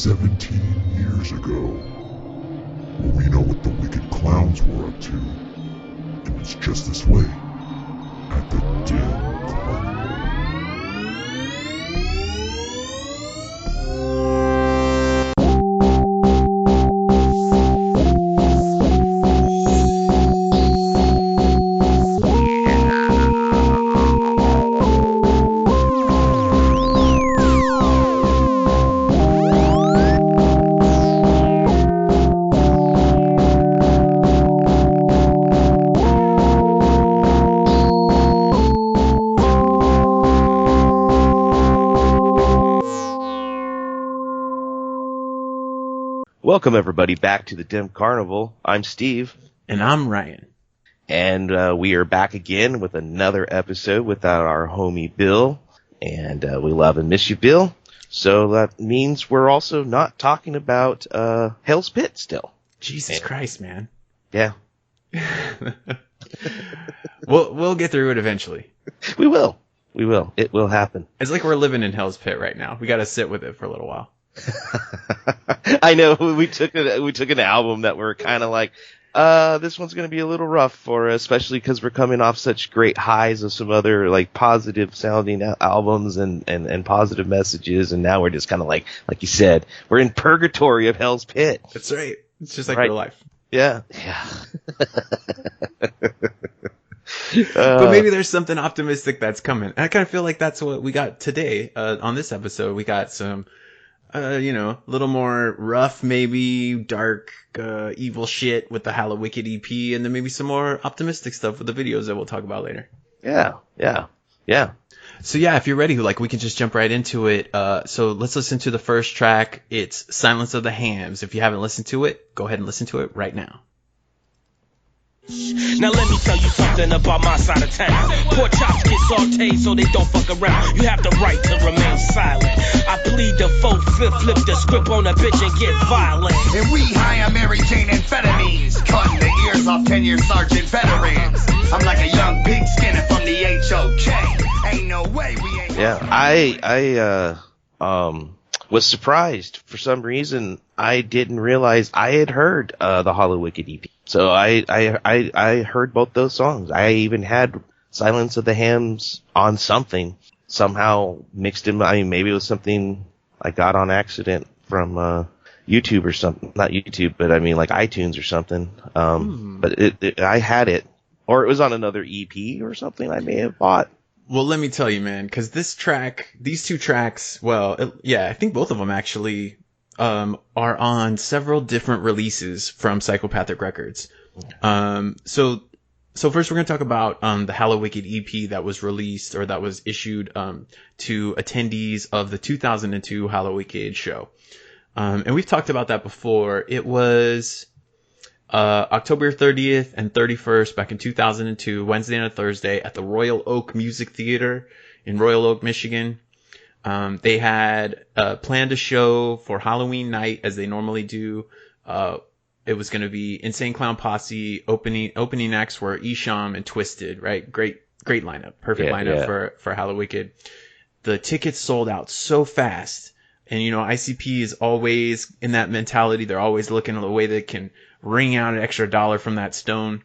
17 years ago. Well, we know what the wicked clowns were up to. It was just this way, at the Dim Carnival. Welcome, everybody, back to the Dim Carnival. I'm Steve. And I'm Ryan. And we are back again with another episode without our homie Bill. And we love and miss you, Bill. So that means we're also not talking about Hell's Pit still. Jesus Christ, man. Yeah. We'll get through it eventually. We will. It will happen. It's like we're living in Hell's Pit right now. We got to sit with it for a little while. I know we took an album that we're kind of like, this one's going to be a little rough for us, especially because we're coming off such great highs of some other like positive sounding albums and positive messages, and now we're just kind of like you said, we're in purgatory of Hell's Pit. That's right. It's just like real life. Yeah. But maybe there's something optimistic that's coming. I kind of feel like that's what we got today on this episode. We got some. A little more rough, maybe dark, evil shit with the Hallowicked EP, and then maybe some more optimistic stuff with the videos that we'll talk about later. Yeah. So yeah, if you're ready, we can just jump right into it. So let's listen to the first track. It's Silence of the Hams. If you haven't listened to it, go ahead and listen to it right now. Now let me tell you something about my side of town. Pork chops get sauteed so they don't fuck around. You have the right to remain silent. I plead the 4/5, flip the script on a bitch and get violent. And we hire Mary Jane amphetamines, cutting the ears off 10-year sergeant veterans. I'm like a young pig skinner from the HOK. Ain't no way we ain't. Yeah, I was surprised for some reason. I didn't realize I had heard the Hallowicked EP. So I heard both those songs. I even had Silence of the Hams on something somehow mixed in. I mean, maybe it was something I got on accident from YouTube or something. Not YouTube, but I mean like iTunes or something. But I had it, or it was on another EP or something I may have bought. Well, let me tell you, man, because these two tracks, I think both of them actually are on several different releases from Psychopathic Records. So first we're going to talk about the Hallowicked EP that was released, or that was issued to attendees of the 2002 Hallowicked show. And we've talked about that before. It was October 30th and 31st back in 2002, Wednesday and a Thursday, at the Royal Oak Music Theater in Royal Oak, Michigan. They had planned a show for Halloween night, as they normally do. It was going to be Insane Clown Posse. Opening acts were Isham and Twiztid, right? Great lineup. Perfect lineup for Hallowicked. The tickets sold out so fast. And, ICP is always in that mentality. They're always looking at the way they can wring out an extra $1 from that stone.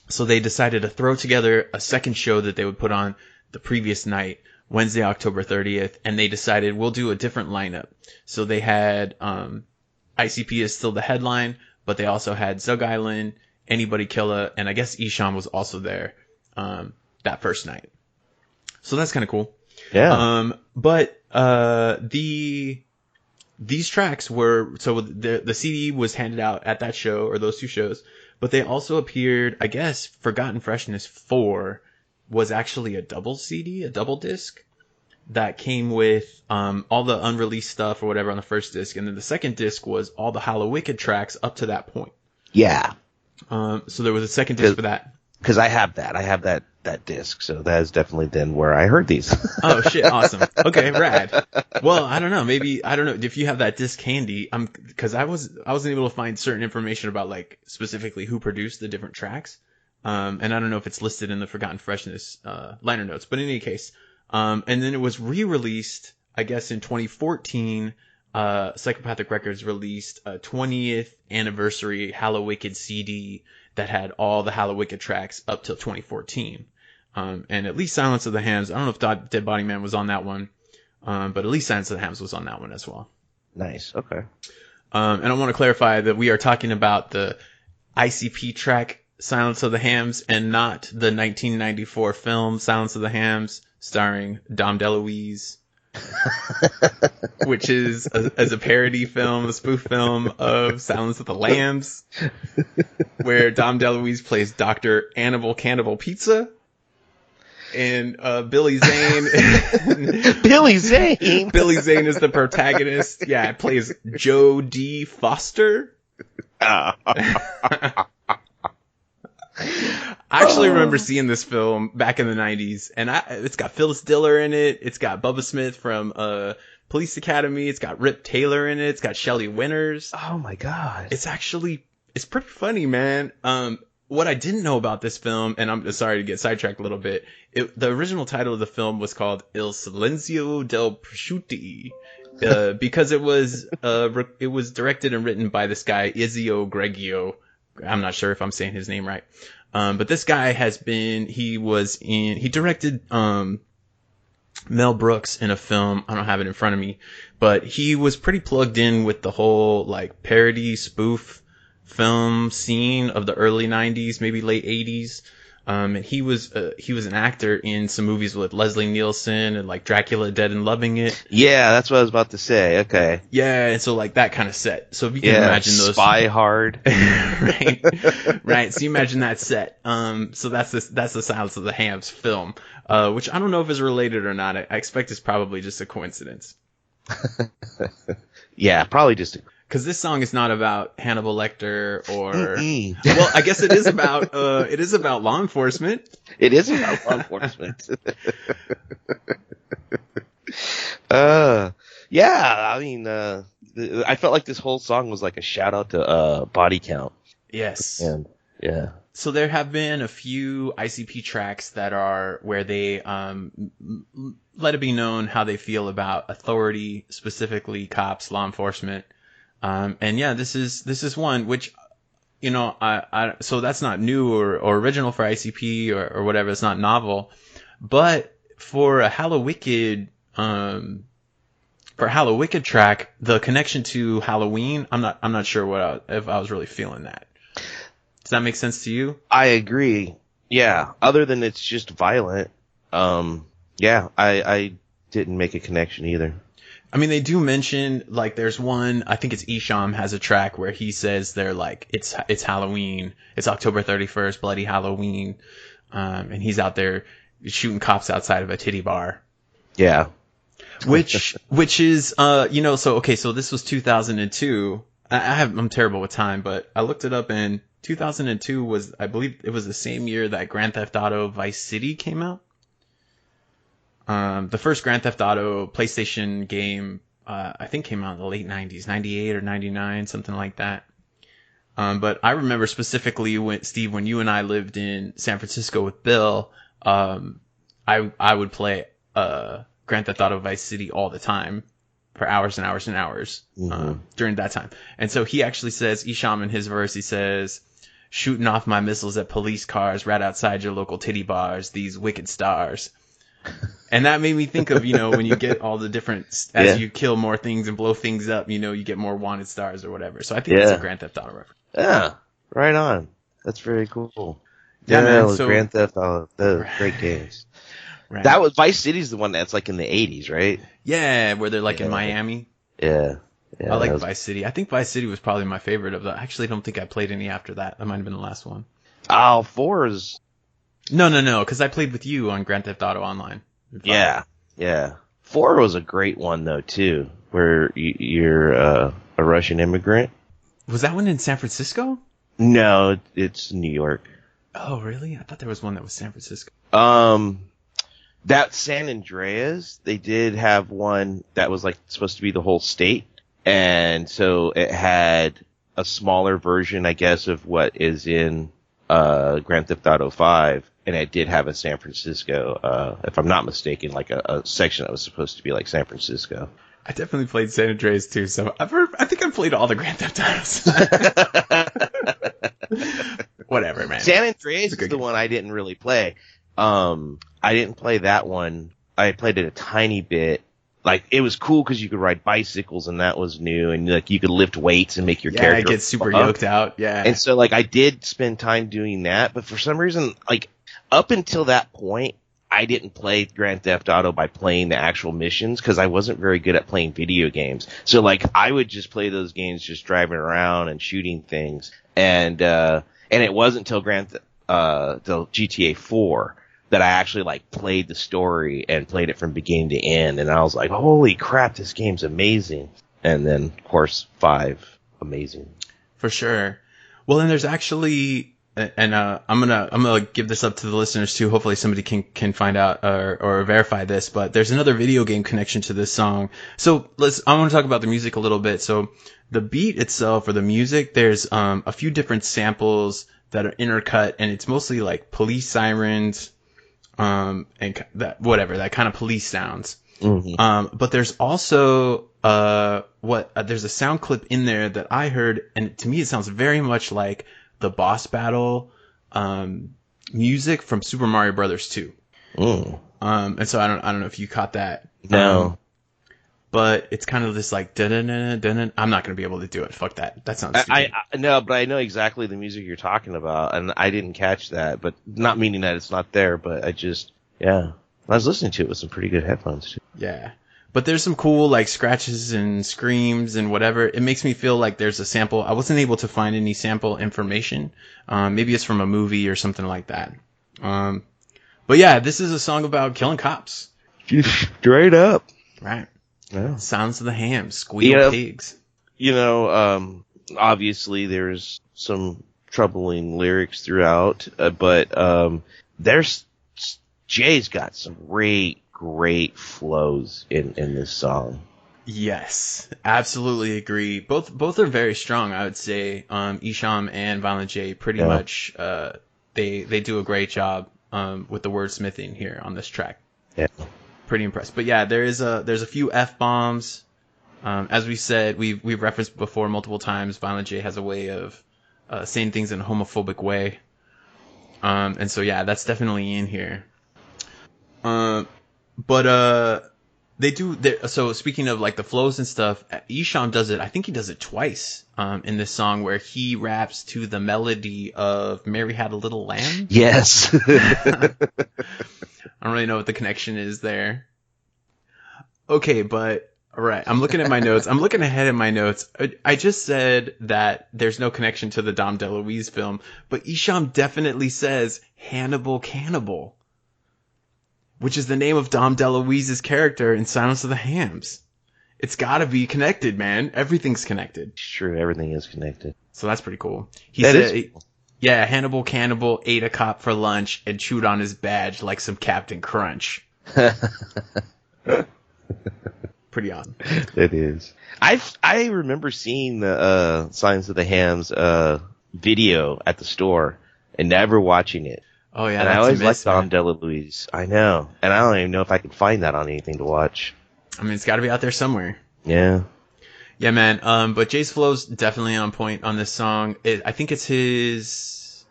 So they decided to throw together a second show that they would put on the previous night, Wednesday, October 30th, and they decided we'll do a different lineup. So they had ICP is still the headline, but they also had Zug Island, Anybody Killa, and I guess Isham was also there that first night. So that's kind of cool. Yeah. But these tracks were, so the CD was handed out at that show, or those two shows, but they also appeared, I guess, Forgotten Freshness 4 was actually a double CD, a double disc that came with all the unreleased stuff or whatever on the first disc, and then the second disc was all the Hallowicked tracks up to that point. Yeah. So there was a second disc for that. Because I have that disc, so that is definitely then where I heard these. Oh shit, awesome. Okay, rad. Well, I don't know if you have that disc handy. Because I wasn't able to find certain information about like specifically who produced the different tracks. And I don't know if it's listed in the Forgotten Freshness liner notes, but in any case, and then it was re-released, I guess, in 2014 Psychopathic Records released a 20th anniversary Hallowicked CD that had all the Hallowicked tracks up till 2014. And at least Silence of the Hams, I don't know if Dead Body Man was on that one, but at least Silence of the Hams was on that one as well. Nice. Okay. And I want to clarify that we are talking about the ICP track Silence of the Hams and not the 1994 film Silence of the Hams starring Dom DeLuise, which is as a parody film, a spoof film of Silence of the Lambs, where Dom DeLuise plays Dr. Annibal Cannibal Pizza. And Billy Zane. Billy Zane? Billy Zane is the protagonist. Yeah, it plays Joe D. Foster. I actually remember seeing this film back in the 90s, and it's got Phyllis Diller in it. It's got Bubba Smith from Police Academy. It's got Rip Taylor in it. It's got Shelley Winters. Oh my god. It's pretty funny, man. What I didn't know about this film, and I'm sorry to get sidetracked a little bit, the original title of the film was called Il Silenzio del Prosciutti, because it was directed and written by this guy, Izio Greggio. I'm not sure if I'm saying his name right. But this guy he directed, Mel Brooks in a film. I don't have it in front of me, but he was pretty plugged in with the whole, like, parody spoof film scene of the early 90s, maybe late 80s. And he was an actor in some movies with Leslie Nielsen and like Dracula Dead and Loving It. Yeah, that's what I was about to say. Okay. Yeah, and so like that kind of set. So if you can imagine those. Spy Hard. Right. Right. So you imagine that set. So that's the Silence of the Hams film, which I don't know if it's related or not. I expect it's probably just a coincidence. Yeah, probably just because this song is not about Hannibal Lecter or well, I guess it is about law enforcement. It is about law enforcement. Yeah, I mean, I felt like this whole song was like a shout out to Body Count. Yes. And yeah. So there have been a few ICP tracks that are where they let it be known how they feel about authority, specifically cops, law enforcement. And yeah, this is one which, you know, so that's not new or original for ICP or whatever. It's not novel, but for a Hallowicked, track, the connection to Halloween, I'm not sure if I was really feeling that. Does that make sense to you? I agree. Yeah. Other than it's just violent. Yeah, I didn't make a connection either. I mean, they do mention, like, there's one, I think it's Isham has a track where he says they're like, it's Halloween, it's October 31st, bloody Halloween, and he's out there shooting cops outside of a titty bar. Yeah. Which is, you know, so this was 2002. I'm terrible with time, but I looked it up, and 2002 was, I believe it was the same year that Grand Theft Auto Vice City came out. The first Grand Theft Auto PlayStation game, I think came out in the late 90s, 98 or 99, something like that. But I remember specifically when you and I lived in San Francisco with Bill, I would play, Grand Theft Auto Vice City all the time for hours and hours and hours, during that time. And so he actually says, Isham in his verse, he says, shooting off my missiles at police cars right outside your local titty bars, these wicked stars. And that made me think of, you know, when you get all the different, as you kill more things and blow things up, you know, you get more wanted stars or whatever. So I think it's a Grand Theft Auto reference. Yeah, right on. That's very cool. Yeah, man. So, Grand Theft Auto, those great games. Right. That was Vice City's the one that's like in the 80s, right? Yeah, where they're like in Miami. Yeah. I like Vice City. I think Vice City was probably my favorite of the. I actually don't think I played any after that. That might have been the last one. Oh, 4 is. No, because I played with you on Grand Theft Auto Online. Yeah. 4 was a great one though too, where you're a Russian immigrant. Was that one in San Francisco? No, it's New York. Oh, really? I thought there was one that was San Francisco. That San Andreas, they did have one that was like supposed to be the whole state, and so it had a smaller version, I guess, of what is in Grand Theft Auto 5. And it did have a San Francisco, if I'm not mistaken, like a section that was supposed to be like San Francisco. I definitely played San Andreas too, so I think I've played all the Grand Theft Autos. Whatever, man. San Andreas is the game. one I didn't really play. I didn't play that one. I played it a tiny bit. Like, it was cool because you could ride bicycles and that was new, and like you could lift weights and make your character. Yeah, get super yoked out. Yeah. And so like I did spend time doing that, but for some reason, like up until that point, I didn't play Grand Theft Auto by playing the actual missions because I wasn't very good at playing video games. So like I would just play those games just driving around and shooting things. And it wasn't until till GTA 4 that I actually like played the story and played it from beginning to end. And I was like, holy crap, this game's amazing. And then of course 5, amazing. For sure. Well, then there's actually, and I'm gonna give this up to the listeners too. Hopefully somebody can find out or verify this. But there's another video game connection to this song. So I want to talk about the music a little bit. So the beat itself or the music, there's a few different samples that are intercut, and it's mostly like police sirens, and that kind of police sounds. Mm-hmm. But there's also there's a sound clip in there that I heard, and to me it sounds very much like the boss battle music from Super Mario Brothers 2. And so I don't know if you caught that. No. But it's kind of this like dun-dun-dun-dun-dun. I'm not going to be able to do it. Fuck that. That sounds stupid. No, but I know exactly the music you're talking about, and I didn't catch that, but not meaning that it's not there, but I was listening to it with some pretty good headphones too. Yeah. But there's some cool like scratches and screams and whatever. It makes me feel like there's a sample. I wasn't able to find any sample information. Maybe it's from a movie or something like that. But yeah, this is a song about killing cops. Straight up. Right. Yeah. Sounds of the Hams, squeal pigs. Obviously there's some troubling lyrics throughout, but Jay's got some great flows in this song. Yes, absolutely agree. Both are very strong, I would say. Isham and Violent J pretty much they do a great job with the wordsmithing here on this track. Yeah. Pretty impressed. But yeah, there's a few F-bombs. As we said, we've referenced before multiple times, Violent J has a way of saying things in a homophobic way. And so yeah, that's definitely in here. But so speaking of like the flows and stuff, Isham does it, I think he does it twice in this song where he raps to the melody of Mary Had a Little Lamb. Yes. I don't really know what the connection is there. Okay, but all right, I'm looking at my notes. I'm looking ahead in my notes. I just said that there's no connection to the Dom DeLuise film, but Isham definitely says Hannibal Cannibal, which is the name of Dom DeLuise's character in Silence of the Hams. It's gotta be connected, man. Everything's connected. It's true, everything is connected. So that's pretty cool. That is cool. Yeah, Hannibal Cannibal ate a cop for lunch and chewed on his badge like some Captain Crunch. Pretty on. It is. I remember seeing the Silence of the Hams video at the store and never watching it. Oh yeah, and I always liked Dom DeLuise. I know, and I don't even know if I can find that on anything to watch. I mean, it's got to be out there somewhere. Yeah. Yeah, man. But Jay's flow's definitely on point on this song. I think it's his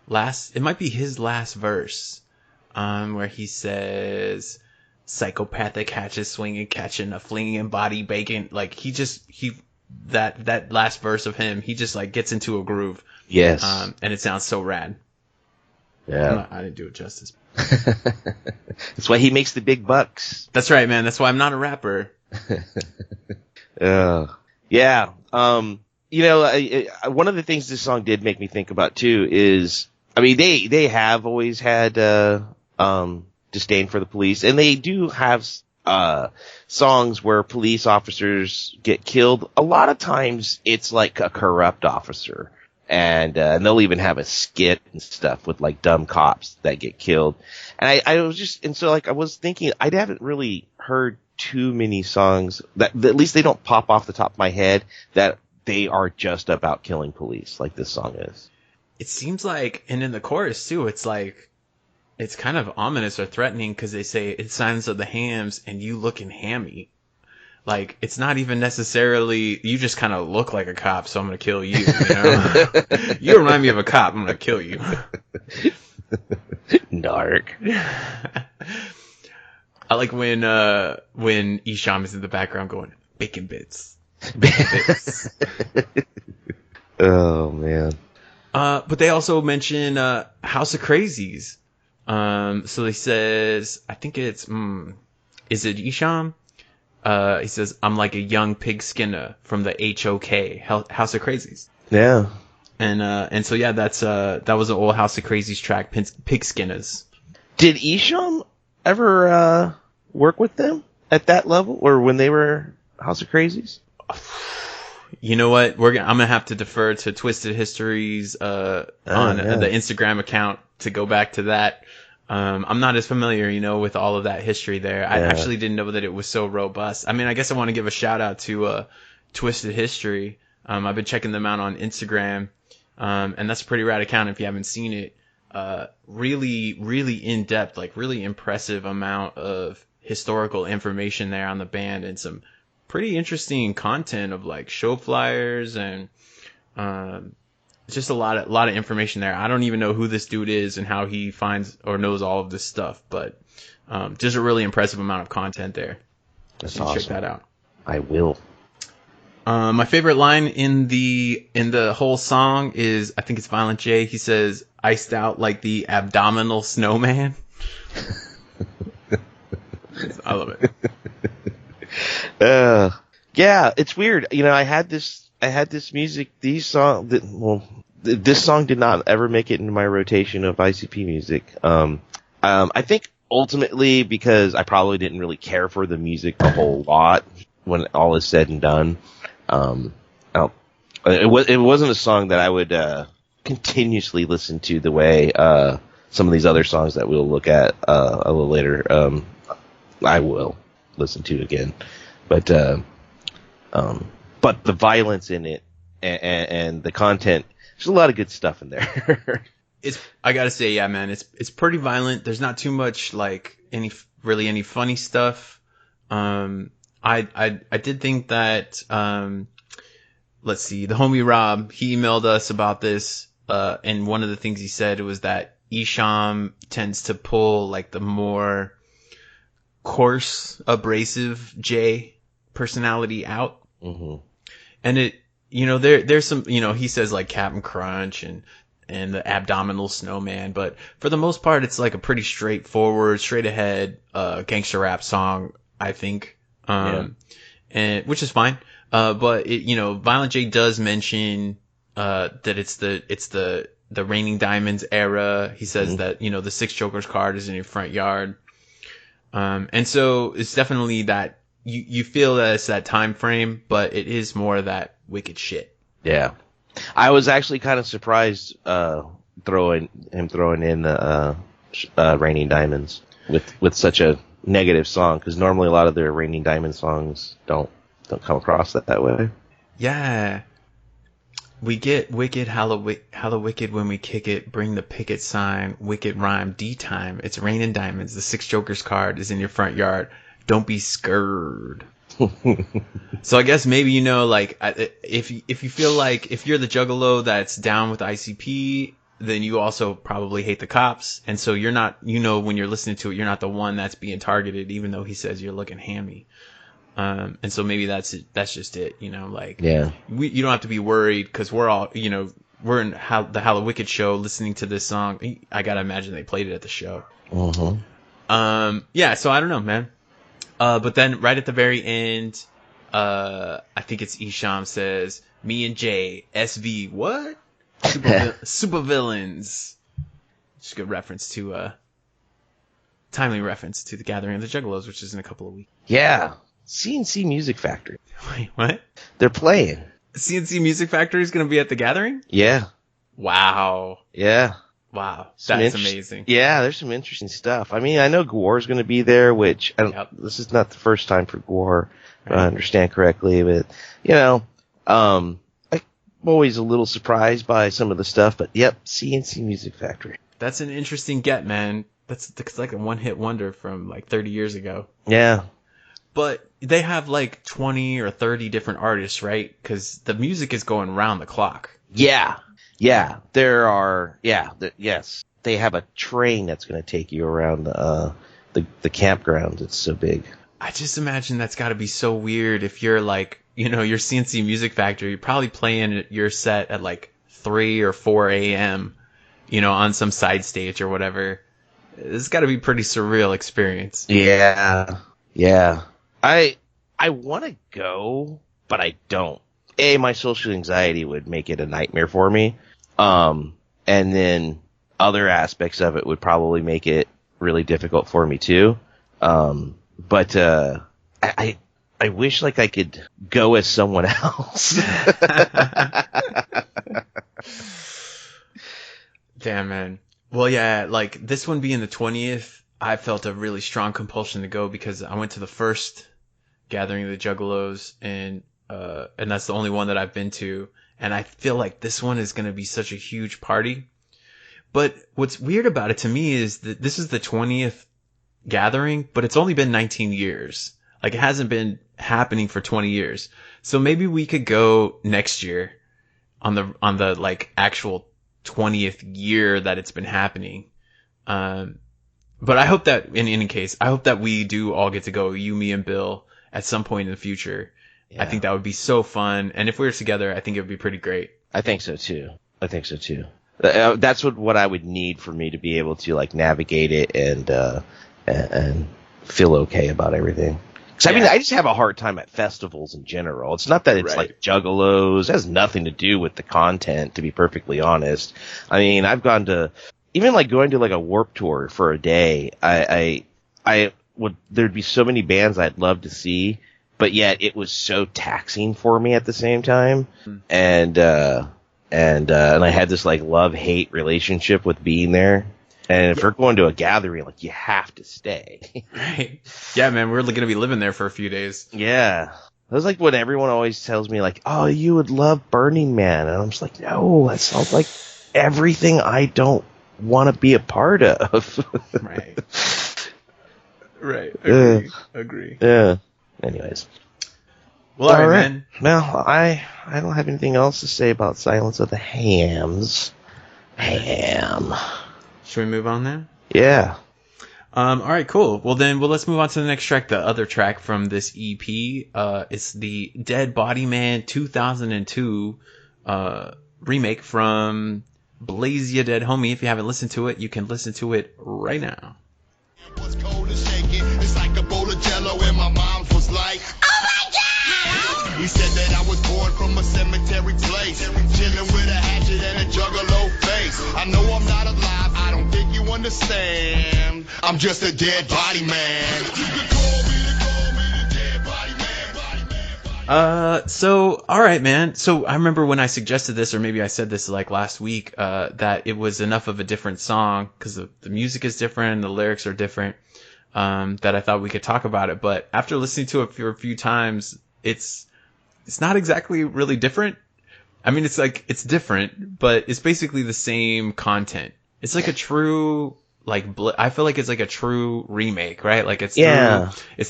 last. It might be his last verse, where he says, "Psychopathic hatches swinging, catching a flinging body bacon." Like that last verse of him, he just like gets into a groove. Yes. And it sounds so rad. Yeah. I didn't do it justice. That's why he makes the big bucks. That's right, man. That's why I'm not a rapper. Yeah. One of the things this song did make me think about too is, I mean, they have always had disdain for the police, and they do have songs where police officers get killed. A lot of times it's like a corrupt officer. And they'll even have a skit and stuff with like dumb cops that get killed. And I was thinking, I haven't really heard too many songs that at least they don't pop off the top of my head that they are just about killing police like this song is. It seems like, and in the chorus too, it's like, it's kind of ominous or threatening because they say it's Silence of the Hams and you looking hammy. Like, it's not even necessarily, you just kind of look like a cop, so I'm going to kill you, you know? You remind me of a cop, I'm going to kill you. Narc. I like when Isham is in the background going, bacon bits. Bacon bits. Oh, man. But they also mention, House of Crazies. So he says, I think it's, is it Isham? He says, I'm like a young pig skinner from the HOK, House of Crazies. Yeah. And so yeah, that was an old House of Crazies track, Pig Skinners. Did Isham ever, work with them at that level, or when they were House of Crazies? You know what? I'm gonna have to defer to Twiztid Histories, on the Instagram account to go back to that. I'm not as familiar, you know, with all of that history there. I actually didn't know that it was so robust. I mean, I guess I want to give a shout out to Twiztid History. I've been checking them out on Instagram, and that's a pretty rad account if you haven't seen it. Really, really in depth, like really impressive amount of historical information there on the band, and some pretty interesting content of like show flyers and just a lot of information there. I don't even know who this dude is and how he finds or knows all of this stuff, but just a really impressive amount of content there. That's so awesome. Check that out. I will. My favorite line in the whole song is, I think it's Violent J. He says, "Iced out like the abdominal snowman." I love it. Yeah, it's weird. You know, I had this music, this song did not ever make it into my rotation of ICP music. I think ultimately because I probably didn't really care for the music a whole lot when all is said and done. It wasn't a song that I would, continuously listen to the way, some of these other songs that we'll look at, a little later, I will listen to again. But the violence in it and the content, there's a lot of good stuff in there. I gotta say, yeah, man, it's pretty violent. There's not too much like any funny stuff. I did think that, let's see, the homie Rob, he emailed us about this, and one of the things he said was that Isham tends to pull like the more coarse, abrasive J personality out. Mm-hmm. And it, you know, there's some, you know, he says like Captain Crunch and the abdominal snowman, but for the most part, it's like a pretty straightforward, straight ahead, gangster rap song, I think. And which is fine. But it, you know, Violent J does mention, that it's the Raining Diamonds era. He says that, you know, the 6 Jokers card is in your front yard. And so it's definitely that you feel that it's that time frame, but it is more of that wicked shit. Yeah. I was actually kind of surprised, throwing in the, Raining Diamonds with such a negative song, because normally a lot of their Raining Diamond songs don't come across that way. Yeah. We get wicked, Hallowicked when we kick it, bring the picket sign, wicked rhyme, D-time, it's Raining Diamonds, the 6 Jokers card is in your front yard, don't be scared. So I guess maybe, you know, like, if you feel like, if you're the juggalo that's down with ICP, then you also probably hate the cops, and so you're not, you know, when you're listening to it, you're not the one that's being targeted, even though he says you're looking hammy. And so maybe that's just it, you know, like, yeah, you don't have to be worried, because we're all, you know, we're in the Hallowicked show listening to this song. I gotta imagine they played it at the show. Mm-hmm. Yeah, so I don't know, man. But then right at the very end, I think it's Isham says, "Me and Jay, SV, what? Super villains." Just a good reference to, timely reference to the Gathering of the Juggalos, which is in a couple of weeks. Yeah. CNC Music Factory. Wait, what? They're playing. CNC Music Factory is going to be at the Gathering? Yeah. Wow. Yeah. Wow. That's amazing. Yeah, there's some interesting stuff. I mean, I know Gwar's going to be there, which this is not the first time for Gwar, if I understand correctly, but, you know, I'm always a little surprised by some of the stuff, but yep, CNC Music Factory. That's an interesting get, man. That's like a one-hit wonder from like 30 years ago. Yeah. But they have like 20 or 30 different artists, right? Because the music is going round the clock. Yeah. Yeah. There are, yes. They have a train that's going to take you around the campground. It's so big. I just imagine that's got to be so weird if you're like, you know, your CNC Music Factory, you're probably playing your set at like 3 or 4 a.m., you know, on some side stage or whatever. It's got to be a pretty surreal experience. Yeah. Yeah. I want to go, but I don't. My social anxiety would make it a nightmare for me. And then other aspects of it would probably make it really difficult for me too. But I wish like I could go as someone else. Damn, man. Well, yeah, like this one being the 20th, I felt a really strong compulsion to go because I went to the first gathering of the Juggalos and that's the only one that I've been to. And I feel like this one is going to be such a huge party. But what's weird about it to me is that this is the 20th gathering, but it's only been 19 years. Like it hasn't been happening for 20 years. So maybe we could go next year on the like actual 20th year that it's been happening. But I hope that in any case, I hope that we do all get to go, you, me, and Bill, at some point in the future. Yeah. I think that would be so fun. And if we were together, I think it would be pretty great. I think so too. That's what I would need for me to be able to like navigate it and feel okay about everything. Cause I mean, I just have a hard time at festivals in general. It's not that it's like Juggalos. It has nothing to do with the content, to be perfectly honest. I mean, I've gone to, even like going to like a Warped Tour for a day, I would, there'd be so many bands I'd love to see, but yet it was so taxing for me at the same time. And I had this like love-hate relationship with being there. And if we're going to a gathering, like, you have to stay. Right. Yeah, man, we're going to be living there for a few days. Yeah. That's like what everyone always tells me, like, oh, you would love Burning Man. And I'm just like, no, that sounds like everything I don't want to be a part of. Right. Right. Agree. Yeah. Anyways. Well, all right, man. Well, I don't have anything else to say about Silence of the Hams. Should we move on then? Yeah. All right, cool. Well, let's move on to the next track, the other track from this EP. It's the Dead Body Man 2002 remake from Blaze Ya Dead Homie. If you haven't listened to it, you can listen to it right now. Was cold and shaking. It's like a bowl of jello, and my mom was like, oh my God! He said that I was born from a cemetery place, chilling with a hatchet and a juggalo face. I know I'm not alive, I don't think you understand. I'm just a dead body man. You can call me the dead body man. So, all right, man. So I remember when I suggested this, or maybe I said this like last week, that it was enough of a different song because the music is different and the lyrics are different, that I thought we could talk about it. But after listening to it for a few times, it's not exactly really different. I mean, it's like, it's different, but it's basically the same content. It's like a true, like, I feel like it's like a true remake, right? Like it's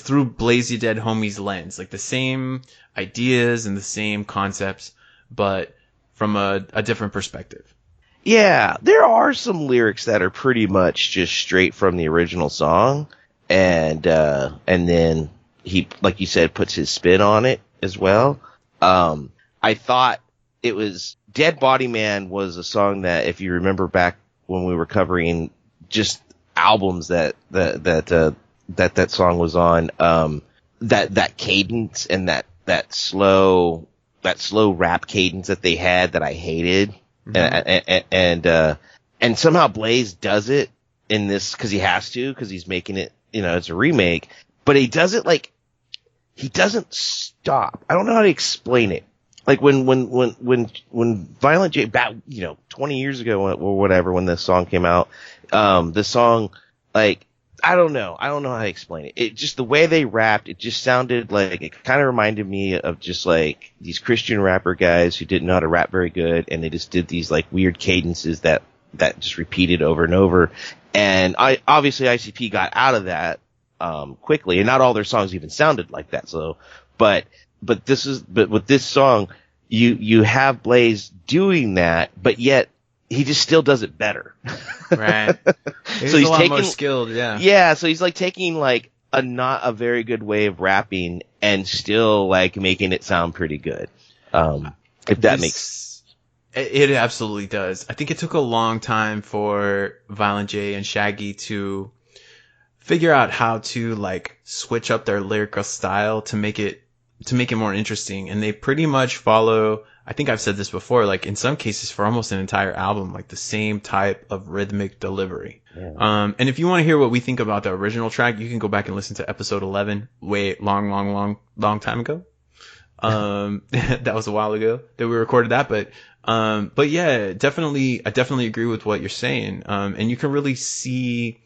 through Blaze Ya Dead Homie's lens, like the same ideas and the same concepts, but from a different perspective. Yeah, there are some lyrics that are pretty much just straight from the original song, and then he, like you said, puts his spin on it as well. I thought it was Dead Body Man was a song that, if you remember back when we were covering just albums that song was on, that cadence and that slow rap cadence that they had that I hated. Mm-hmm. And somehow Blaze does it in this because he has to, because he's making it, it's a remake, but he does it like, he doesn't stop. I don't know how to explain it. Like when Violent J back, 20 years ago or whatever, when this song came out, the song, like, I don't know how to explain it. It just, the way they rapped, it just sounded like, it kind of reminded me of just like these Christian rapper guys who didn't know how to rap very good, and they just did these like weird cadences that just repeated over and over. And obviously ICP got out of that, quickly, and not all their songs even sounded like that. So, but with this song, you have Blaze doing that, but yet he just still does it better. Right. So he's a lot taking, more skilled, yeah. Yeah, so he's like taking like a not a very good way of rapping and still like making it sound pretty good. If that makes It absolutely does. I think it took a long time for Violent J and Shaggy to figure out how to like switch up their lyrical style to make it more interesting. And they pretty much follow, I think I've said this before, like in some cases for almost an entire album, like the same type of rhythmic delivery. Yeah. And if you want to hear what we think about the original track, you can go back and listen to episode 11, long time ago. That was a while ago that we recorded that, but yeah, I definitely agree with what you're saying. And you can really see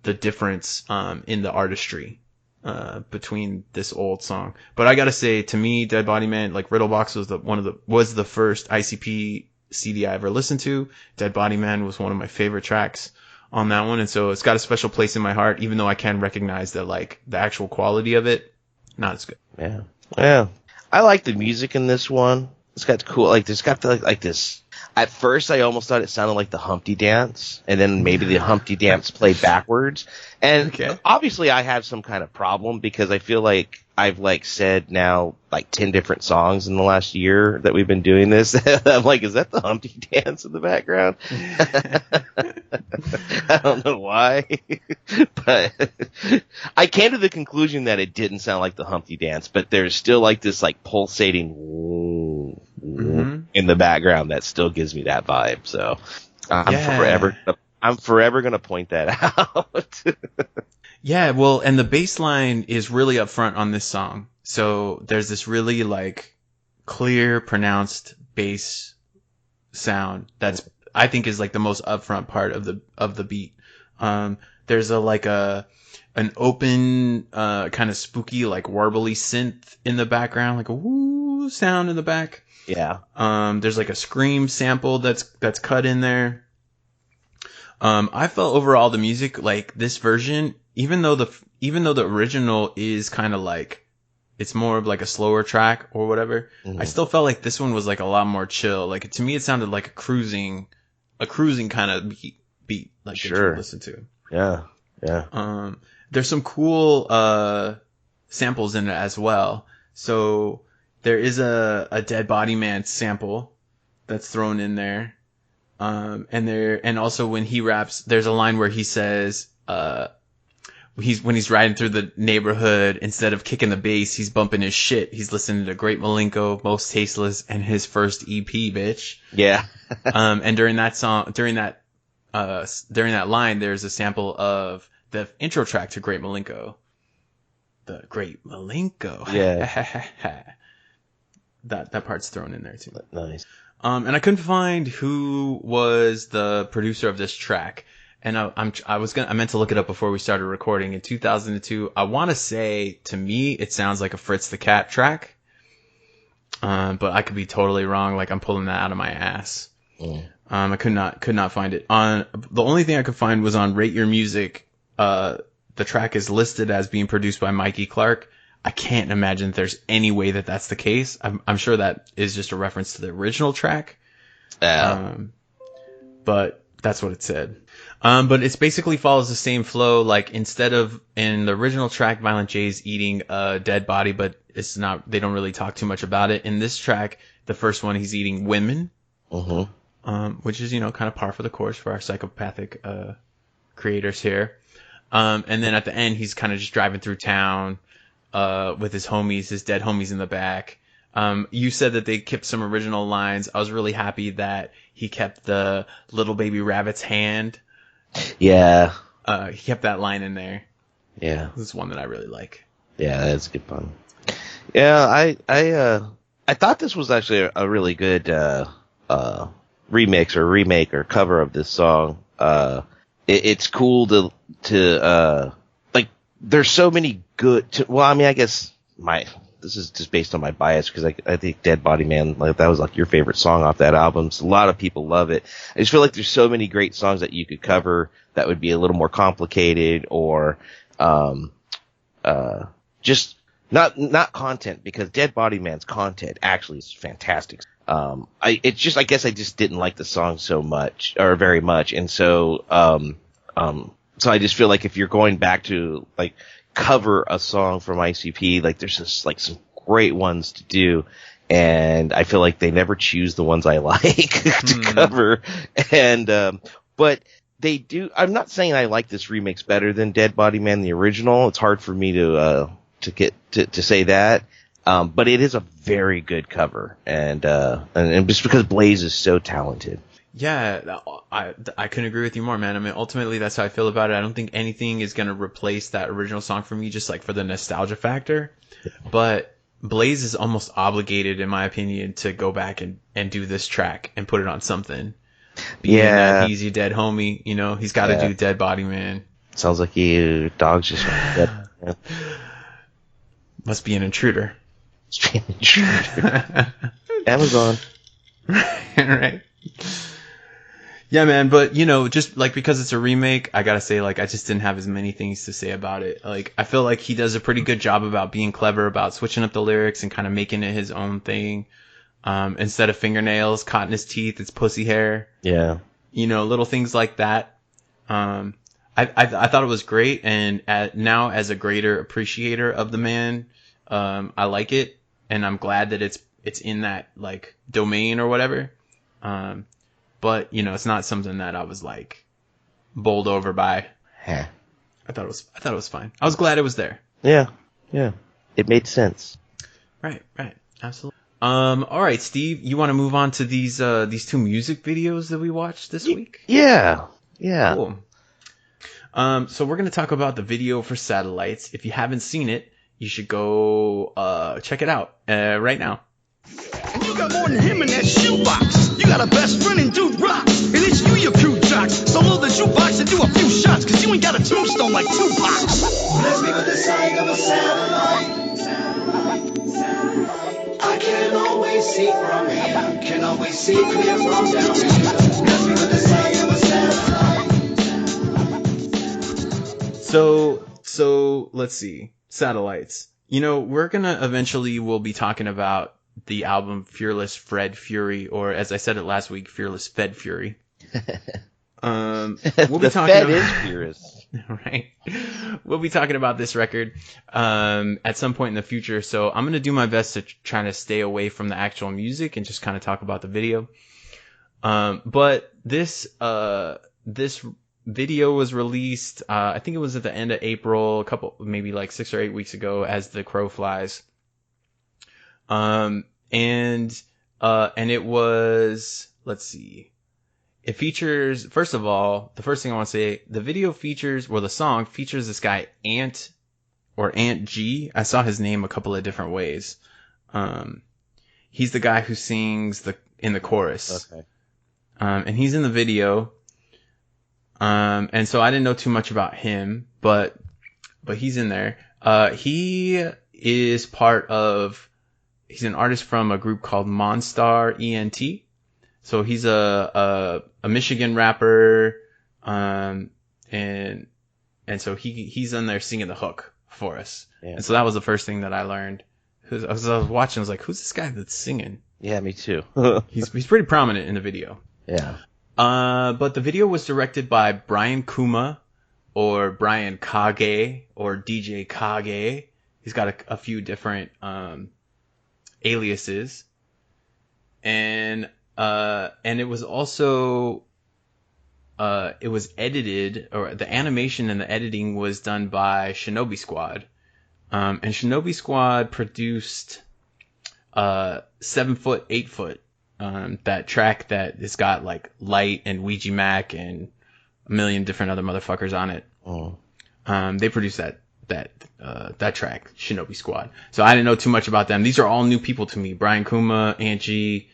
the difference, in the artistry, between this old song. But I gotta say, to me, Dead Body Man, like Riddlebox was the first ICP CD I ever listened to. Dead Body Man was one of my favorite tracks on that one. And so it's got a special place in my heart, even though I can recognize that like the actual quality of it, not as good. Yeah. Yeah. I like the music in this one. It's got cool, like, there's got the, like this. At first, I almost thought it sounded like the Humpty Dance, and then maybe the Humpty Dance played backwards. And obviously, I have some kind of problem because I feel like I've like said now like 10 different songs in the last year that we've been doing this. I'm like, is that the Humpty Dance in the background? I don't know why, but I came to the conclusion that it didn't sound like the Humpty Dance, but there's still like this like pulsating in the background that still gives me that vibe. So I'm forever going to point that out. Yeah, well, and the bass line is really up front on this song. So there's this really like clear, pronounced bass sound that's, I think, is like the most upfront part of the beat. There's an open, kind of spooky, like warbly synth in the background, like a woo sound in the back. Yeah. There's like a scream sample that's cut in there. I felt overall the music, like this version, even though the original is kind of like, it's more of like a slower track or whatever, I still felt like this one was like a lot more chill. Like to me, it sounded like a cruising kind of beat, like that you listen to. Yeah. Yeah. There's some cool, samples in it as well. So there is a Dead Body Man sample that's thrown in there. And also when he raps, there's a line where he says, when he's riding through the neighborhood, instead of kicking the bass, he's bumping his shit. He's listening to Great Malenko, Most Tasteless, and his first EP, bitch. Yeah. And during that line, there's a sample of the intro track to Great Malenko. The Great Malenko. Yeah. That part's thrown in there too. Nice. And I couldn't find who was the producer of this track. And I meant to look it up before we started recording. In 2002, I want to say, to me, it sounds like a Fritz the Cat track. But I could be totally wrong. Like I'm pulling that out of my ass. I could not find it. The only thing I could find was on Rate Your Music. The track is listed as being produced by Mikey Clark. I can't imagine there's any way that that's the case. I'm sure that is just a reference to the original track. But that's what it said. But it basically follows the same flow. Like instead of in the original track, Violent J's eating a dead body, but it's not, they don't really talk too much about it. In this track, the first one, he's eating women. Which is, kind of par for the course for our psychopathic, creators here. And then at the end, he's kind of just driving through town, with his homies, his dead homies in the back. You said that they kept some original lines. I was really happy that he kept the little baby rabbit's hand. Yeah. He kept that line in there. Yeah. This is one that I really like. Yeah, that's a good one. Yeah, I thought this was actually a really good, remix or remake or cover of this song. It's cool to like, there's so many good, I guess this is just based on my bias because I think Dead Body Man, like that was like your favorite song off that album. So a lot of people love it. I just feel like there's so many great songs that you could cover that would be a little more complicated or, just not content, because Dead Body Man's content actually is fantastic. I guess I just didn't like the song so much, or very much. And so, so I just feel like if you're going back to like cover a song from ICP, like there's just like some great ones to do. And I feel like they never choose the ones I like to cover. And, but they do. I'm not saying I like this remix better than Dead Body Man, the original. It's hard for me to say that. But it is a very good cover. And just because Blaze is so talented. Yeah, I couldn't agree with you more, man. I mean, ultimately, that's how I feel about it. I don't think anything is going to replace that original song for me, just like for the nostalgia factor. But Blaze is almost obligated, in my opinion, to go back and do this track and put it on something. Being that he's your dead homie, you know, he's got to do Dead Body Man. Sounds like you dogs just dead. Yeah. Must be an intruder. Must be an intruder. Amazon. Right. Yeah, man, but, you know, just, like, because it's a remake, I gotta say, like, I just didn't have as many things to say about it. Like, I feel like he does a pretty good job about being clever about switching up the lyrics and kind of making it his own thing. Instead of fingernails caught in his teeth, it's pussy hair. Yeah. You know, little things like that. I thought it was great, and now as a greater appreciator of the man, I like it, and I'm glad that it's in that, like, domain or whatever. But, you know, it's not something that I was, like, bowled over by. Huh. I thought it was fine. I was glad it was there. Yeah. It made sense. Right. Absolutely. All right, Steve, you want to move on to these two music videos that we watched this week? Yeah. Cool. So we're going to talk about the video for Satellites. If you haven't seen it, you should go check it out right now. And you got more than him in that shoebox. You got a best friend in Dude Rocks. And it's you, you crew jocks. So load the jukebox and do a few shots. Cause you ain't got a tombstone like Tupac. Bless me with the sight of a satellite. I can always see from here. Can always see clear from down here. Bless me with the sight of a satellite. So let's see. Satellites. You know, we're gonna eventually we'll be talking about the album Fearless Fred Fury, or as I said it last week, Fearless Fed Fury. We'll be talking Fed about, is furious. right? We'll be talking about this record at some point in the future. So I'm gonna do my best to try to stay away from the actual music and just kind of talk about the video. But this video was released, I think it was at the end of April, maybe like 6 or 8 weeks ago, as the crow flies. And it was, let's see, it features, first of all, the first thing I want to say, the video features, or the song features this guy, Ant G. I saw his name a couple of different ways. He's the guy who sings in the chorus. Okay. And he's in the video. And so I didn't know too much about him, but he's in there. He is he's an artist from a group called Monstar ENT. So he's a Michigan rapper. And so he's in there singing the hook for us. Yeah. And so that was the first thing that I learned. As I was watching, I was like, who's this guy that's singing? Yeah, me too. He's pretty prominent in the video. Yeah. But the video was directed by Brian Kuma, or Brian Kage, or DJ Kage. He's got a few different aliases, and it was also it was edited, or the animation and the editing was done by Shinobi Squad, and Shinobi Squad produced 7 Foot, 8 Foot. That track that has got like Light and Ouija Mac and a million different other motherfuckers on it. Oh. They produced that track, Shinobi Squad. So I didn't know too much about them. These are all new people to me. Brian Kuma, Angie.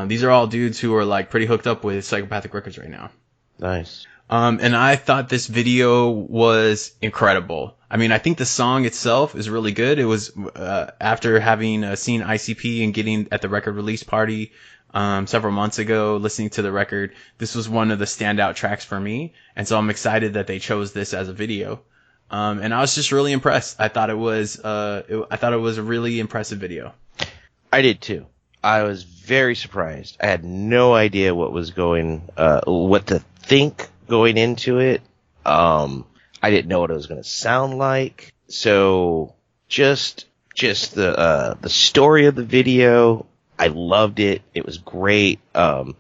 These are all dudes who are like pretty hooked up with Psychopathic Records right now. Nice. And I thought this video was incredible. I mean, I think the song itself is really good. It was, after having seen ICP and getting at the record release party, several months ago, listening to the record, this was one of the standout tracks for me. And so I'm excited that they chose this as a video. And I was just really impressed. I thought it was a really impressive video. I did too. I was very surprised. I had no idea what to think going into it. I didn't know what it was going to sound like. So just the story of the video, I loved it. It was great. The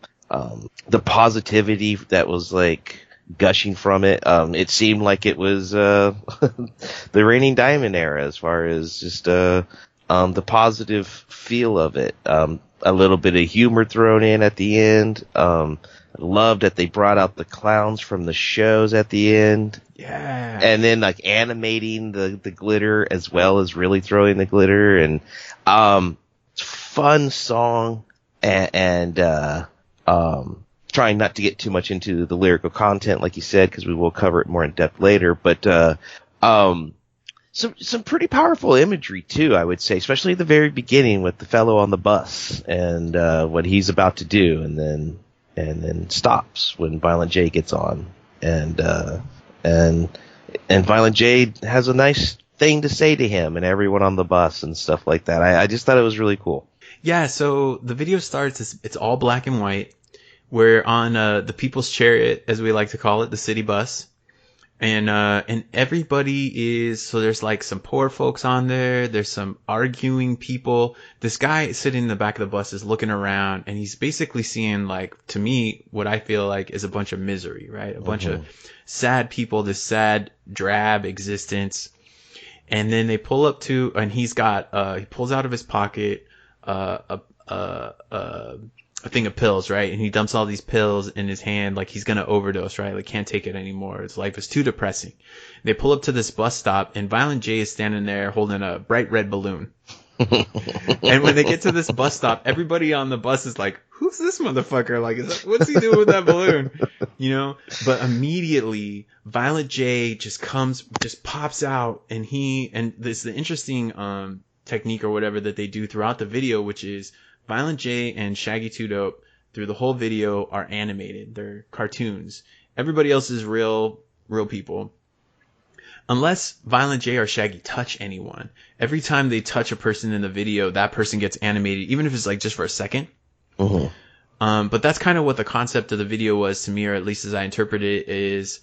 positivity that was like gushing from it. It seemed like it was the Raining Diamond era as far as just the positive feel of it. A little bit of humor thrown in at the end. I loved that they brought out the clowns from the shows at the end. Yeah. And then like animating the glitter as well as really throwing the glitter, and fun song, and trying not to get too much into the lyrical content like you said, because we will cover it more in depth later, but some pretty powerful imagery too, I would say, especially at the very beginning with the fellow on the bus and what he's about to do, and then stops when Violent J gets on, and Violent J has a nice thing to say to him and everyone on the bus and stuff like that. I just thought it was really cool. Yeah, so the video starts, it's all black and white. We're on the People's Chariot, as we like to call it, the city bus. And everybody is, so there's like some poor folks on there. There's some arguing people. This guy sitting in the back of the bus is looking around, and he's basically seeing, like, to me, what I feel like is a bunch of misery, right? A bunch of sad people, this sad, drab existence. And then they pull up to, and he's got, he pulls out of his pocket, a thing of pills, right? And he dumps all these pills in his hand like he's gonna overdose, right? Like, can't take it anymore. His life is too depressing. They pull up to this bus stop, and Violent J is standing there holding a bright red balloon. And when they get to this bus stop, everybody on the bus is like, who's this motherfucker? Like, what's he doing with that balloon? You know? But immediately, Violent J just pops out, and this is the interesting technique or whatever that they do throughout the video, which is Violent J and Shaggy 2 Dope through the whole video are animated. They're cartoons. Everybody else is real people. Unless Violent J or Shaggy touch anyone. Every time they touch a person in the video, that person gets animated, even if it's like just for a second. Mm-hmm. But that's kind of what the concept of the video was to me, or at least as I interpret it, is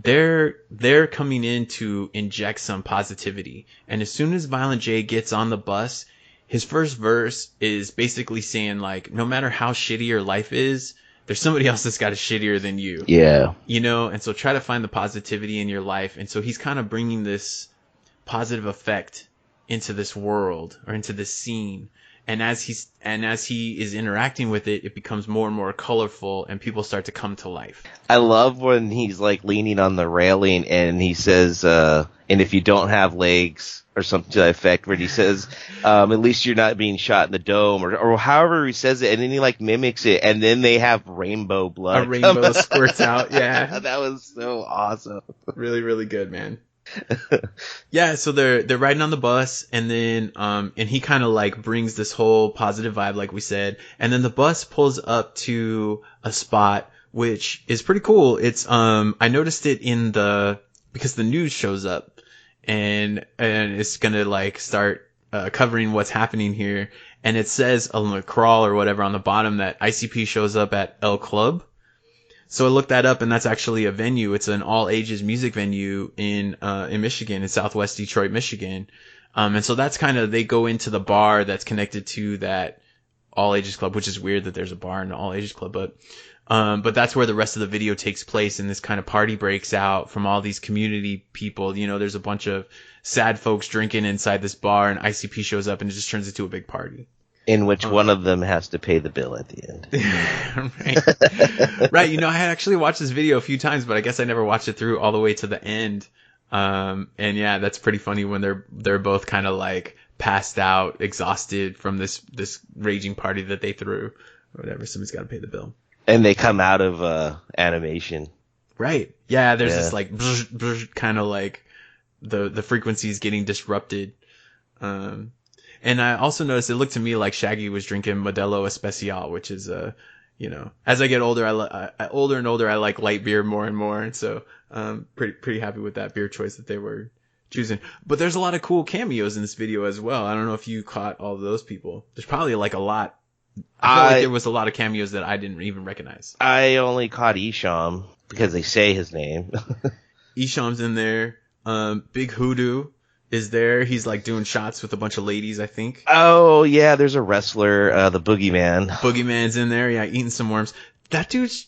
they're coming in to inject some positivity. And as soon as Violent J gets on the bus, his first verse is basically saying, like, no matter how shitty your life is, there's somebody else that's got it shittier than you. Yeah. You know, and so try to find the positivity in your life. And so he's kind of bringing this positive effect into this world, or into this scene. And as he is interacting with it, it becomes more and more colorful, and people start to come to life. I love when he's like leaning on the railing and he says, and if you don't have legs, or something to that effect, where he says, at least you're not being shot in the dome, or however he says it, and then he like mimics it, and then they have rainbow blood. A rainbow squirts out, yeah. That was so awesome. Really, really good, man. Yeah, so they're riding on the bus, and then and he kind of like brings this whole positive vibe, like we said, and then the bus pulls up to a spot which is pretty cool. It's I noticed it because the news shows up, and it's gonna like start covering what's happening here, and it says on the crawl or whatever on the bottom that ICP shows up at El Club. So I looked that up, and that's actually a venue. It's an all ages music venue in Michigan, in Southwest Detroit, Michigan. And so that's kind of, they go into the bar that's connected to that all ages club, which is weird that there's a bar in an all ages club, but that's where the rest of the video takes place, and this kind of party breaks out from all these community people. You know, there's a bunch of sad folks drinking inside this bar, and ICP shows up, and it just turns into a big party. In which one of them has to pay the bill at the end. Right. You know, I had actually watched this video a few times, but I guess I never watched it through all the way to the end. And yeah, that's pretty funny when they're both kind of like passed out, exhausted from this raging party that they threw, or whatever. Somebody's got to pay the bill. And they come out of animation. Right. Yeah. There's this like kind of like the frequencies getting disrupted. And I also noticed it looked to me like Shaggy was drinking Modelo Especial, which is you know, as I get older, older and older, I like light beer more and more. And so, pretty happy with that beer choice that they were choosing. But there's a lot of cool cameos in this video as well. I don't know if you caught all of those people. There's probably like a lot. I feel like there was a lot of cameos that I didn't even recognize. I only caught Isham because they say his name. Isham's in there. Big Hoodoo is there. He's like doing shots with a bunch of ladies, I think. Oh yeah, there's a wrestler, the Boogeyman. Boogeyman's in there, yeah, eating some worms. That dude's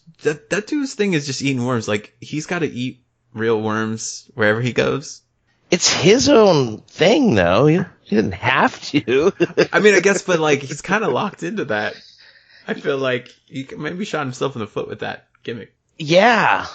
thing is just eating worms. Like, he's got to eat real worms wherever he goes. It's his own thing, though. He didn't have to. I mean, I guess, but like, he's kind of locked into that. I feel like he maybe shot himself in the foot with that gimmick. Yeah.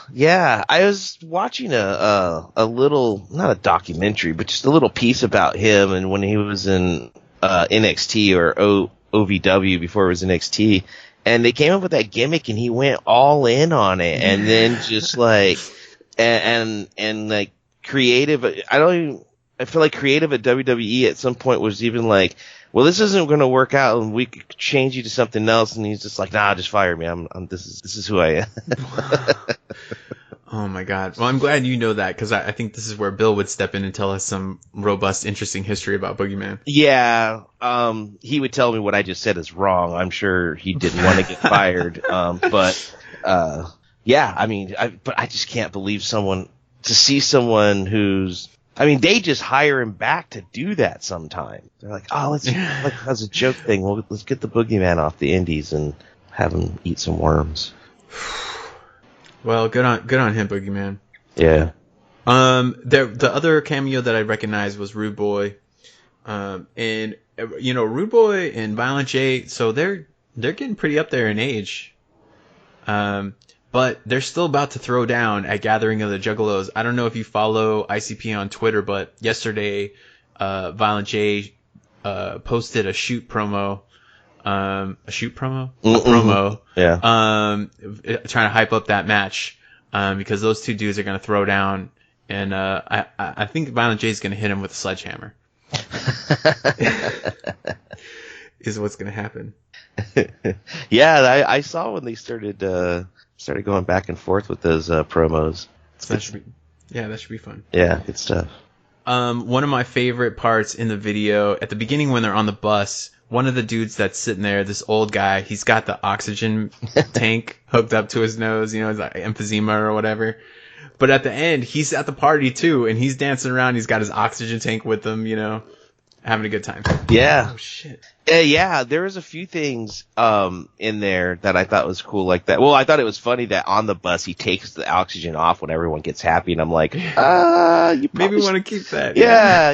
I was watching a little, not a documentary, but just a little piece about him and when he was in NXT or OVW before it was NXT, and they came up with that gimmick and he went all in on it, and then just like and like creative. I feel like creative at WWE at some point was even like, well, this isn't going to work out, and we could change you to something else. And he's just like, nah, just fire me. This is who I am. Oh my God. Well, I'm glad you know that, because I think this is where Bill would step in and tell us some robust, interesting history about Boogeyman. Yeah. He would tell me what I just said is wrong. I'm sure he didn't want to get fired. Yeah, I mean, but I just can't believe to see someone who's, I mean, they just hire him back to do that sometime. They're like, oh, like as a joke thing, well, let's get the Boogeyman off the indies and have him eat some worms. Well, good on him, Boogeyman. Yeah. The other cameo that I recognized was Rude Boy. And you know, Rude Boy and Violent J, so they're getting pretty up there in age. But they're still about to throw down at Gathering of the Juggalos. I don't know if you follow ICP on Twitter, but yesterday, Violent J, posted a shoot promo. A shoot promo? A promo. Yeah. Trying to hype up that match. Because those two dudes are going to throw down. And, I think Violent J is going to hit him with a sledgehammer. Is what's going to happen. Yeah, I saw when they started going back and forth with those promos. So that should be fun. Yeah, good stuff. One of my favorite parts in the video, at the beginning when they're on the bus, one of the dudes that's sitting there, this old guy, he's got the oxygen tank hooked up to his nose, you know, it's like emphysema or whatever. But at the end, he's at the party too, and he's dancing around, he's got his oxygen tank with him, you know, having a good time. Yeah. Oh shit. Yeah, there was a few things in there that I thought was cool like that. Well, I thought it was funny that on the bus he takes the oxygen off when everyone gets happy, and I'm like, you maybe want to keep that. Yeah.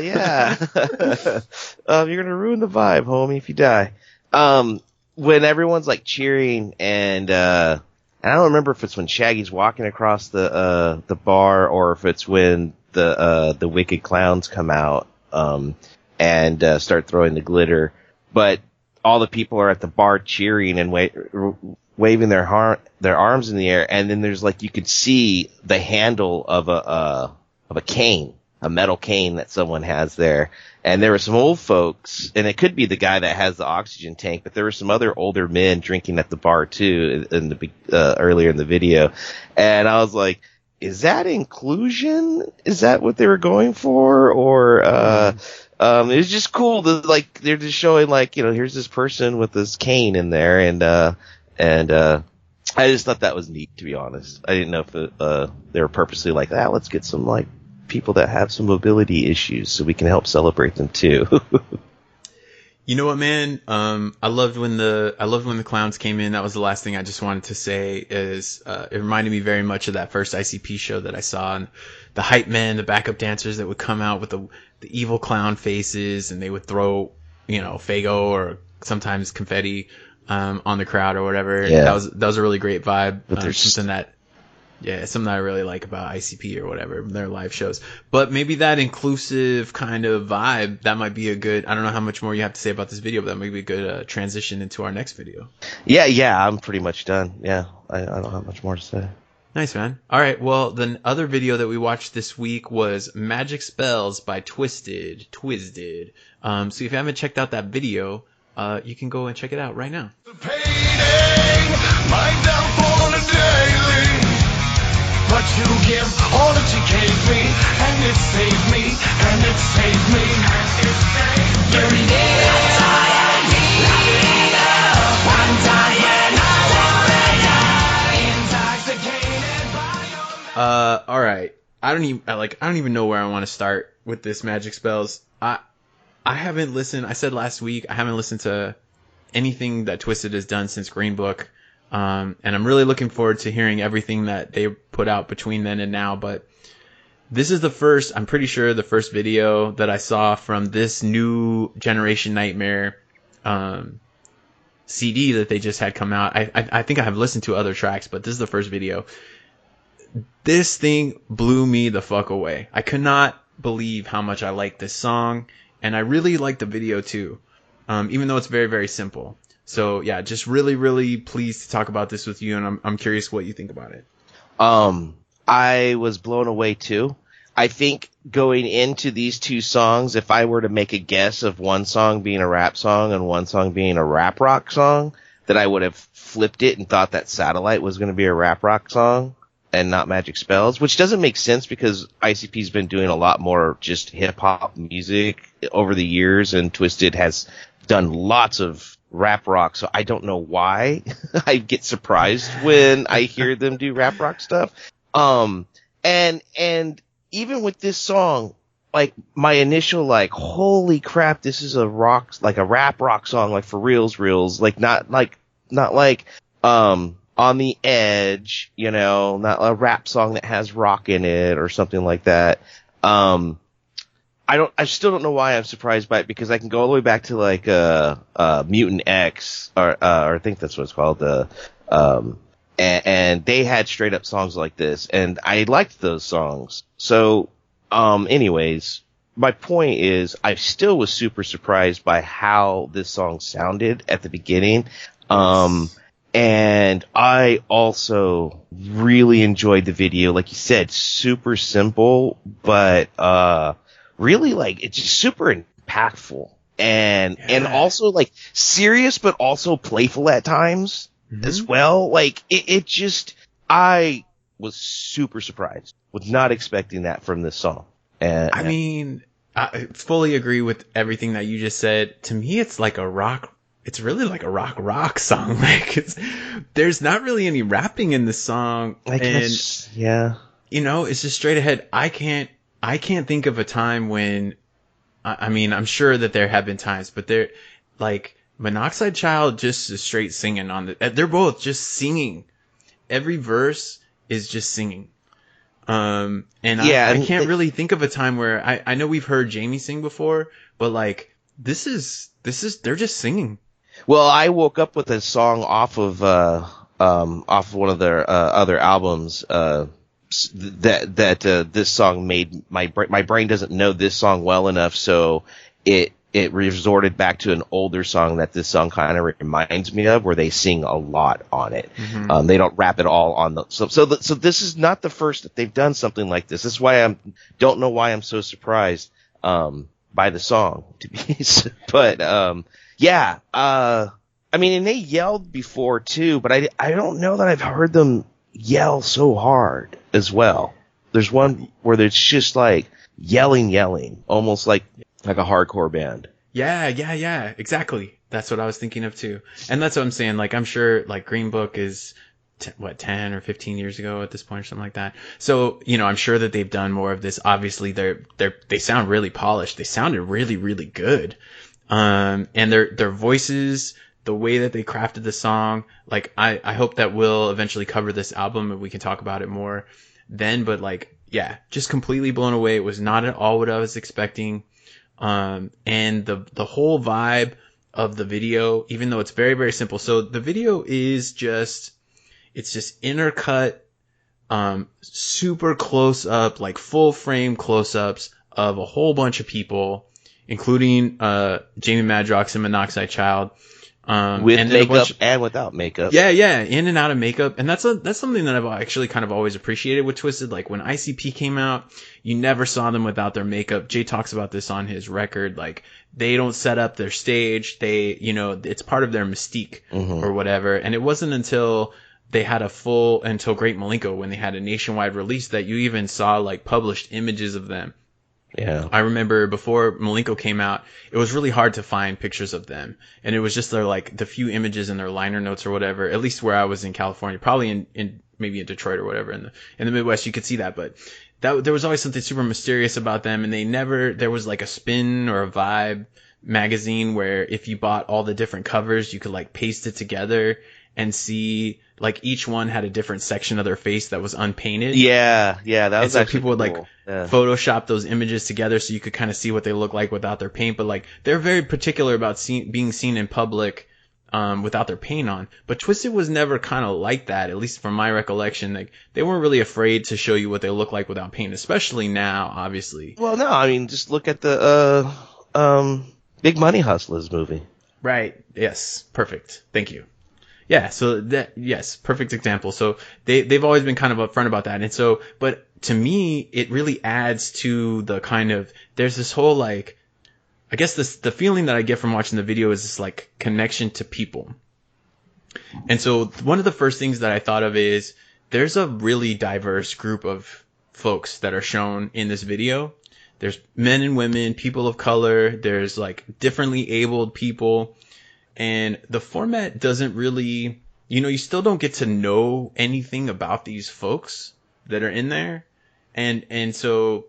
You're gonna ruin the vibe, homie, if you die. When everyone's like cheering, and I don't remember if it's when Shaggy's walking across the bar, or if it's when the Wicked Clowns come out and start throwing the glitter. But all the people are at the bar cheering and waving their arms in the air, and then there's like, you could see the handle of a cane, a metal cane that someone has there. And there were some old folks, and it could be the guy that has the oxygen tank, but there were some other older men drinking at the bar too earlier in the video. And I was like, is that inclusion? Is that what they were going for? Or it was just cool to, like, they're just showing, like, you know, here's this person with this cane in there, and I just thought that was neat, to be honest. I didn't know if they were purposely like, let's get some, like, people that have some mobility issues so we can help celebrate them too. You know what, man? I loved when the clowns came in. That was the last thing I just wanted to say is, it reminded me very much of that first ICP show that I saw, and the hype men, the backup dancers that would come out with the evil clown faces, and they would throw, you know, Faygo or sometimes confetti, on the crowd or whatever. Yeah. That was a really great vibe. Something that I really like about ICP or whatever, their live shows. But maybe that inclusive kind of vibe, that might be a good, I don't know how much more you have to say about this video, but that might be a good transition into our next video. Yeah, I'm pretty much done. Yeah, I don't have much more to say. Nice, man. All right, well, the other video that we watched this week was Magic Spellz by Twiztid. So if you haven't checked out that video, you can go and check it out right now. Painting my downfall daily, but you give all that you gave me, and it saved me, and it saved me, and it saved me. You're all right. I don't even know where I want to start with this Magic Spellz. I haven't listened. I said last week I haven't listened to anything that Twiztid has done since Green Book, and I'm really looking forward to hearing everything that they put out between then and now. But this is I'm pretty sure the first video that I saw from this new Generation Nightmare CD that they just had come out. I think I have listened to other tracks, but this is the first video. This thing blew me the fuck away. I could not believe how much I like this song, and I really like the video too, even though it's very, very simple. So yeah, just really, really pleased to talk about this with you, and I'm curious what you think about it. I was blown away too. I think going into these two songs, if I were to make a guess of one song being a rap song and one song being a rap rock song, that I would have flipped it and thought that Satellite was going to be a rap rock song and not Magic Spellz, which doesn't make sense because ICP's been doing a lot more just hip hop music over the years, and Twiztid has done lots of rap rock, so I don't know why I get surprised when I hear them do rap rock stuff. And even with this song, like my initial like, holy crap, this is a rap rock song, like for reals, like not like On the Edge, you know, not a rap song that has rock in it or something like that. I still don't know why I'm surprised by it, because I can go all the way back to like Mutant X or I think that's what it's called, and they had straight up songs like this, and I liked those songs. So anyways, my point is I still was super surprised by how this song sounded at the beginning. And I also really enjoyed the video. Like you said, super simple, but really like it's just super impactful and also like serious, but also playful at times as well. Like I was super surprised, was not expecting that from this song. And I mean, I fully agree with everything that you just said. To me, it's like a rock. It's really like a rock song. Like there's not really any rapping in this song. I guess, yeah. You know, it's just straight ahead. I can't think of a time when, I mean, I'm sure that there have been times, but they're like Monoxide Child just is straight singing on they're both just singing. Every verse is just singing. I can't really think of a time where I know we've heard Jamie sing before, but like this is they're just singing. Well, I woke up with a song off of one of their other albums that this song made my brain doesn't know this song well enough, so it resorted back to an older song that this song kind of reminds me of, where they sing a lot on it. They don't rap at all on so this is not the first that they've done something like this. This is why don't know why I'm so surprised by the song, but yeah, I mean, and they yelled before too, but I don't know that I've heard them yell so hard as well. There's one where it's just like yelling, almost like a hardcore band. Yeah, exactly. That's what I was thinking of too. And that's what I'm saying. Like, I'm sure like Green Book is 10 or 15 years ago at this point or something like that. So, you know, I'm sure that they've done more of this. Obviously they sound really polished. They sounded really, really good. And their voices, the way that they crafted the song, like I hope that we'll eventually cover this album and we can talk about it more then, but like, yeah, just completely blown away. It was not at all what I was expecting. And the whole vibe of the video, even though it's very, very simple. So the video is just intercut, super close up, like full frame close ups of a whole bunch of people, including Jamie Madrox and Monoxide Child. With and then makeup and without makeup. Yeah, in and out of makeup. And that's something that I've actually kind of always appreciated with Twiztid. Like when ICP came out, you never saw them without their makeup. Jay talks about this on his record. Like they don't set up their stage. They, it's part of their mystique or whatever. And it wasn't until they had until Great Malenko, when they had a nationwide release, that you even saw like published images of them. Yeah. I remember before Malenko came out, it was really hard to find pictures of them. And it was just the few images in their liner notes or whatever, at least where I was in California, probably in maybe in Detroit or whatever. In the Midwest, you could see that. But there was always something super mysterious about them. And there was like a Spin or a Vibe magazine where if you bought all the different covers, you could like paste it together and see like each one had a different section of their face that was unpainted. Yeah, that was actually people would cool. Photoshop those images together so you could kind of see what they look like without their paint. But like they're very particular about being seen in public without their paint on. But Twiztid was never kind of like that, at least from my recollection. Like they weren't really afraid to show you what they look like without paint, especially now, obviously. Well, no, I mean just look at the Big Money Hustlers movie. Right. Yes. Perfect. Thank you. Yeah, so yes, perfect example. So they've always been kind of upfront about that. And so, but to me, it really adds to the kind of, there's this whole like, I guess the feeling that I get from watching the video is this like connection to people. And so one of the first things that I thought of is there's a really diverse group of folks that are shown in this video. There's men and women, people of color, there's like differently abled people. And the format doesn't really, you still don't get to know anything about these folks that are in there. And so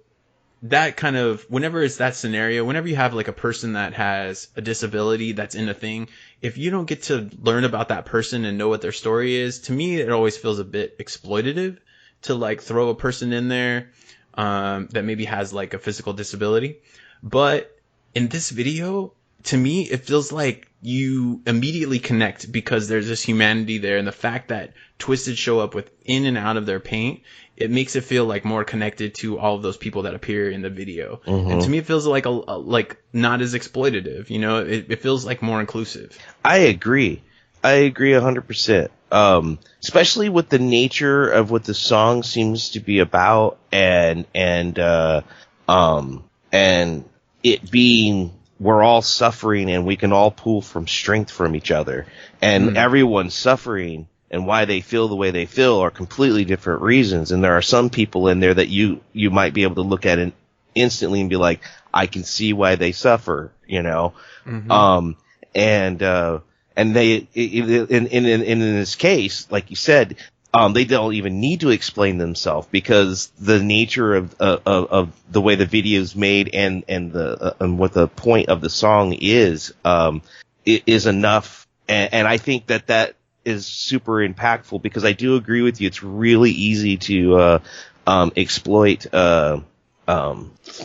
that kind of, whenever it's that scenario, whenever you have like a person that has a disability that's in a thing, if you don't get to learn about that person and know what their story is, to me, it always feels a bit exploitative to like throw a person in there that maybe has like a physical disability. But in this video, to me, it feels like you immediately connect because there's this humanity there. And the fact that Twiztid show up with in and out of their paint, it makes it feel like more connected to all of those people that appear in the video. And to me, it feels like like not as exploitative. It feels like more inclusive. I agree 100%. Especially with the nature of what the song seems to be about and it being, we're all suffering and we can all pull from strength from each other, and everyone's suffering and why they feel the way they feel are completely different reasons. And there are some people in there that you might be able to look at it instantly and be like, I can see why they suffer, and they, in this case, like you said, they don't even need to explain themselves because the nature of the way the video is made and what the point of the song is enough. And I think that is super impactful because I do agree with you. It's really easy to exploit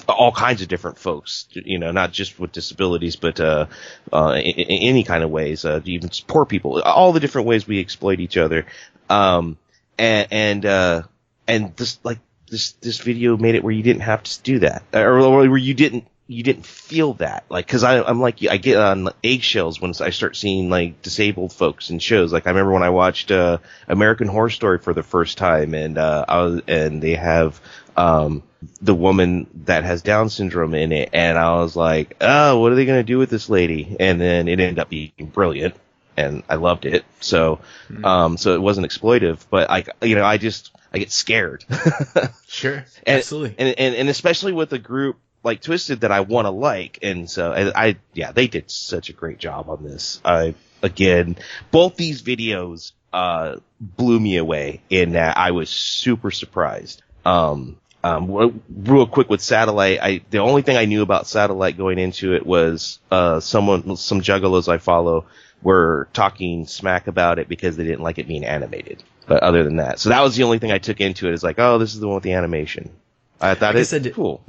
all kinds of different folks, not just with disabilities, but in any kind of ways, even poor people, all the different ways we exploit each other. And this video made it where you didn't have to do that, or where you didn't feel that, like, cause I'm like, I get on eggshells when I start seeing like disabled folks in shows. Like I remember when I watched, American Horror Story for the first time, and they have, the woman that has Down syndrome in it, and I was like, oh, what are they going to do with this lady? And then it ended up being brilliant, and I loved it. So, so it wasn't exploitive, but I get scared. Sure. Absolutely. And especially with a group like Twiztid that I want to like. And so they did such a great job on this. Again, both these videos, blew me away in that I was super surprised. Real quick with Satellite, the only thing I knew about Satellite going into it was, some juggalos I follow were talking smack about it because they didn't like it being animated. But other than that, so that was the only thing I took into it, is like, oh, this is the one with the animation. I thought cool.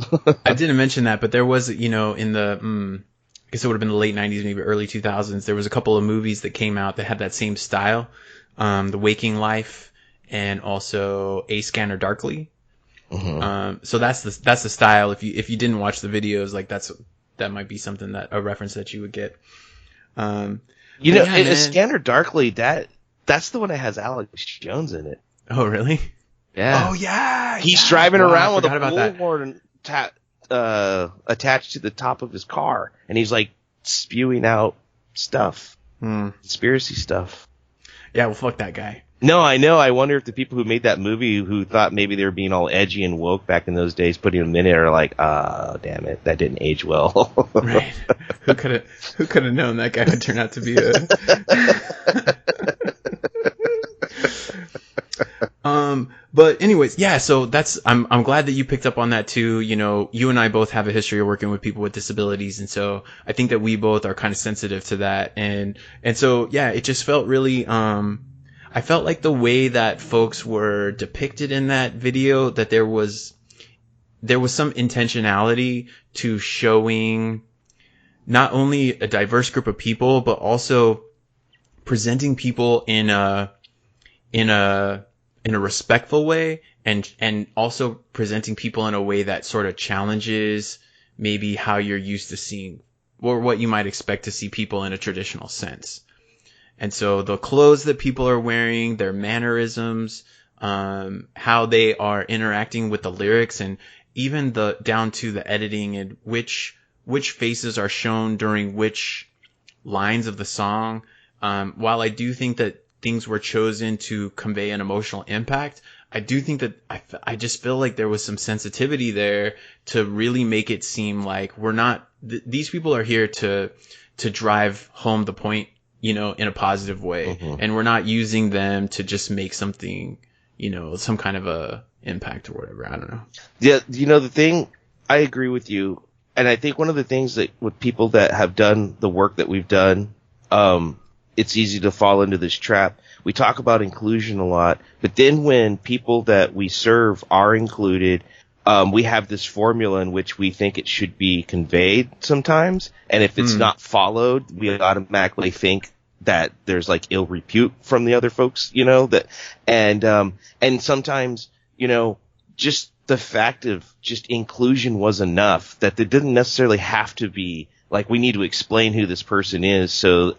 I didn't mention that, but there was, in the, I guess it would have been the late 90s, maybe early 2000s, there was a couple of movies that came out that had that same style. The Waking Life and also A Scanner Darkly. So that's the style. If you didn't watch the videos, like that might be something a reference that you would get. You know, yeah, Scanner Darkly, that's the one that has Alex Jones in it. Oh, really? Yeah. Oh, yeah. He's yeah. driving Wow, around I with a forgot about that. bullhorn attached to the top of his car, and he's like spewing out stuff, conspiracy stuff. Yeah, well, fuck that guy. No, I know. I wonder if the people who made that movie, who thought maybe they were being all edgy and woke back in those days, putting him in it, are like, damn it, that didn't age well. Right? Who could have known that guy would turn out to be a? But anyways, yeah. So I'm glad that you picked up on that too. You know, you and I both have a history of working with people with disabilities, and so I think that we both are kind of sensitive to that, and so yeah, it just felt really I felt like the way that folks were depicted in that video, that there was some intentionality to showing not only a diverse group of people, but also presenting people in a respectful way, and also presenting people in a way that sort of challenges maybe how you're used to seeing, or what you might expect to see people in a traditional sense. And so the clothes that people are wearing, their mannerisms, how they are interacting with the lyrics, and even down to the editing and which faces are shown during which lines of the song. While I do think that things were chosen to convey an emotional impact, I do think that I just feel like there was some sensitivity there to really make it seem like we're not, these people are here to drive home the point, you know, in a positive way. Mm-hmm. And we're not using them to just make something, you know, some kind of a impact or whatever. I don't know. Yeah. You know, the thing, I agree with you. And I think one of the things that with people that have done the work that we've done, it's easy to fall into this trap. We talk about inclusion a lot, but then when people that we serve are included, we have this formula in which we think it should be conveyed sometimes. And if it's not followed, we automatically think that there's like ill repute from the other folks, you know, that, and sometimes, you know, just the fact of just inclusion was enough, that there didn't necessarily have to be like, we need to explain who this person is, so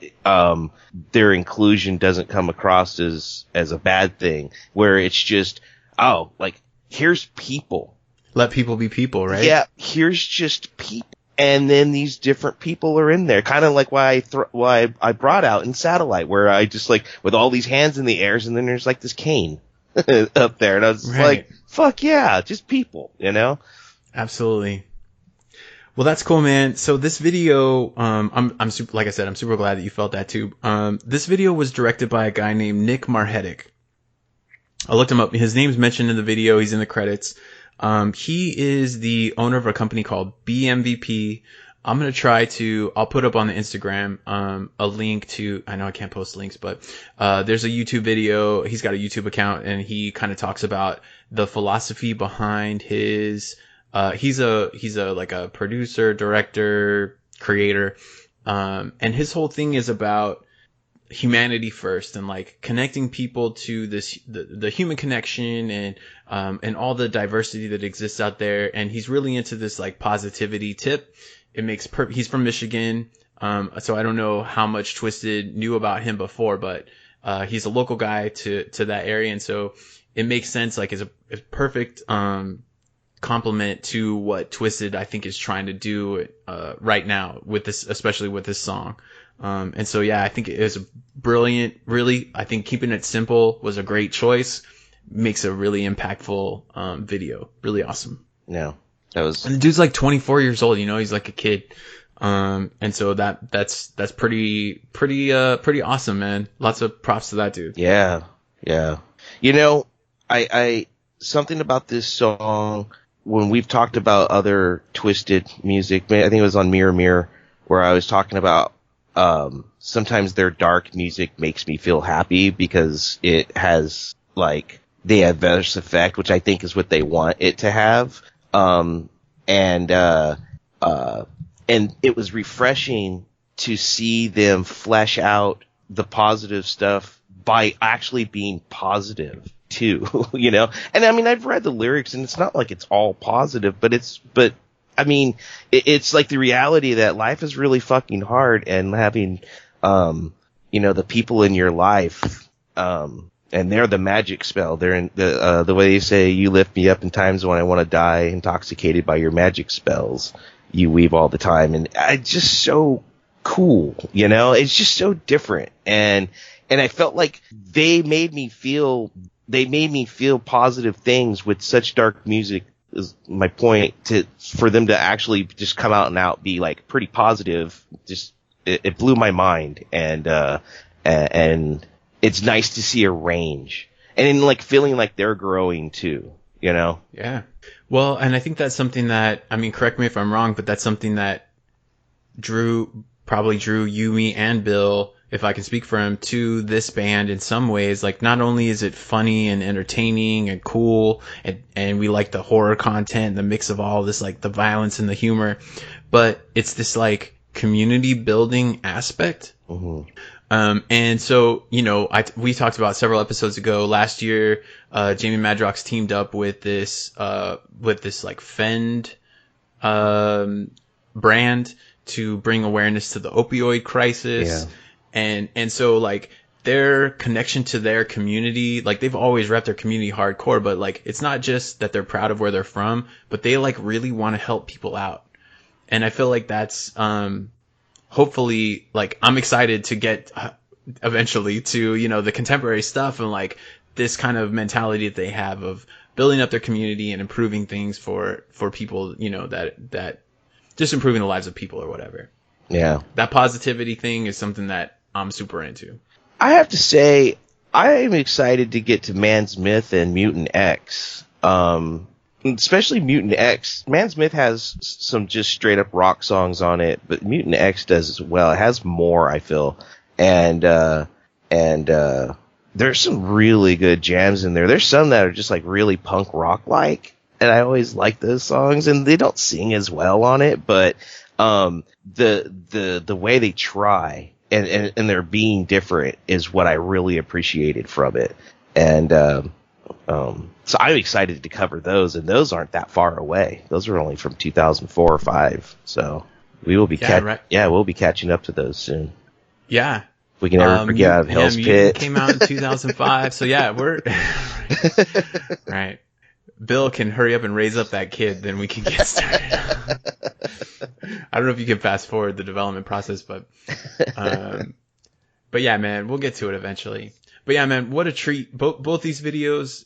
their inclusion doesn't come across as a bad thing, where it's just, oh, like, here's people. Let people be people, right? Yeah, here's just people. And then these different people are in there. Kind of like why I brought out in Satellite, where I just like, with all these hands in the airs, and then there's like this cane up there. And I was just like, fuck yeah, just people, you know? Absolutely. Well, that's cool, man. So this video, I'm super, like I said, I'm super glad that you felt that too. This video was directed by a guy named Nick Marhetic. I looked him up. His name's mentioned in the video. He's in the credits. He is the owner of a company called BMVP. I'm going to I'll put up on the Instagram, a link to, I know I can't post links, but, there's a YouTube video. He's got a YouTube account, and he kind of talks about the philosophy behind his, he's a like a producer, director, creator. And his whole thing is about humanity first, and like connecting people to this, the human connection, and all the diversity that exists out there. And he's really into this like positivity tip. It makes he's from Michigan. So I don't know how much Twiztid knew about him before, but, he's a local guy to that area. And so it makes sense, like, as a perfect, complement to what Twiztid, I think, is trying to do, right now with this, especially with this song. And so, yeah, I think it was a brilliant, really, I think keeping it simple was a great choice. Makes a really impactful, video. Really awesome. Yeah. And the dude's like 24 years old, you know, he's like a kid. And so that's pretty awesome, man. Lots of props to that dude. Yeah. Yeah. You know, I something about this song, when we've talked about other Twiztid music, I think it was on Mirror Mirror, where I was talking about, sometimes their dark music makes me feel happy because it has like the adverse effect, which I think is what they want it to have. And it was refreshing to see them flesh out the positive stuff by actually being positive too, you know? And I mean, I've read the lyrics, and it's not like it's all positive, but I mean, it's like the reality that life is really fucking hard, and having, the people in your life, and they're the magic spell. They're in the way they say, you lift me up in times when I want to die, intoxicated by your magic spells you weave all the time. And it's just so cool, it's just so different. And I felt like they made me feel positive things with such dark music, is my point, for them to actually just come out and be like pretty positive. Just, it blew my mind. And it's nice to see a range, and in like feeling like they're growing too, Yeah. Well, and I think that's something that, correct me if I'm wrong, but that's something that probably drew you, me, and Bill, if I can speak for him, to this band in some ways. Like, not only is it funny and entertaining and cool, and we like the horror content, the mix of all this, like the violence and the humor, but it's this like community building aspect. Mm-hmm. And so, we talked about several episodes ago, last year, Jamie Madrox teamed up with this like Fend, brand to bring awareness to the opioid crisis. Yeah. And so like their connection to their community, like they've always repped their community hardcore, but like, it's not just that they're proud of where they're from, but they like really want to help people out. And I feel like that's, hopefully, like, I'm excited to get eventually to, the contemporary stuff and like this kind of mentality that they have of building up their community and improving things for people, that just improving the lives of people or whatever. Yeah. That positivity thing is something that I'm super into. I have to say, I am excited to get to Man's Myth and Mutant X. Especially Mutant X. Man's Myth has some just straight up rock songs on it, but Mutant X does as well. It has more, I feel. And there's some really good jams in there. There's some that are just like really punk rock like, and I always like those songs, and they don't sing as well on it, but the way they try and they're being different is what I really appreciated from it. And so I'm excited to cover those, and those aren't that far away. Those are only from 2004 or 5. So we will be we'll be catching up to those soon. Yeah. If we can ever get out of Hell's Pit. Came out in 2005. So yeah, we're right. Bill can hurry up and raise up that kid, then we can get started. I don't know if you can fast forward the development process, but yeah, man, we'll get to it eventually. But yeah, man, what a treat. Both these videos,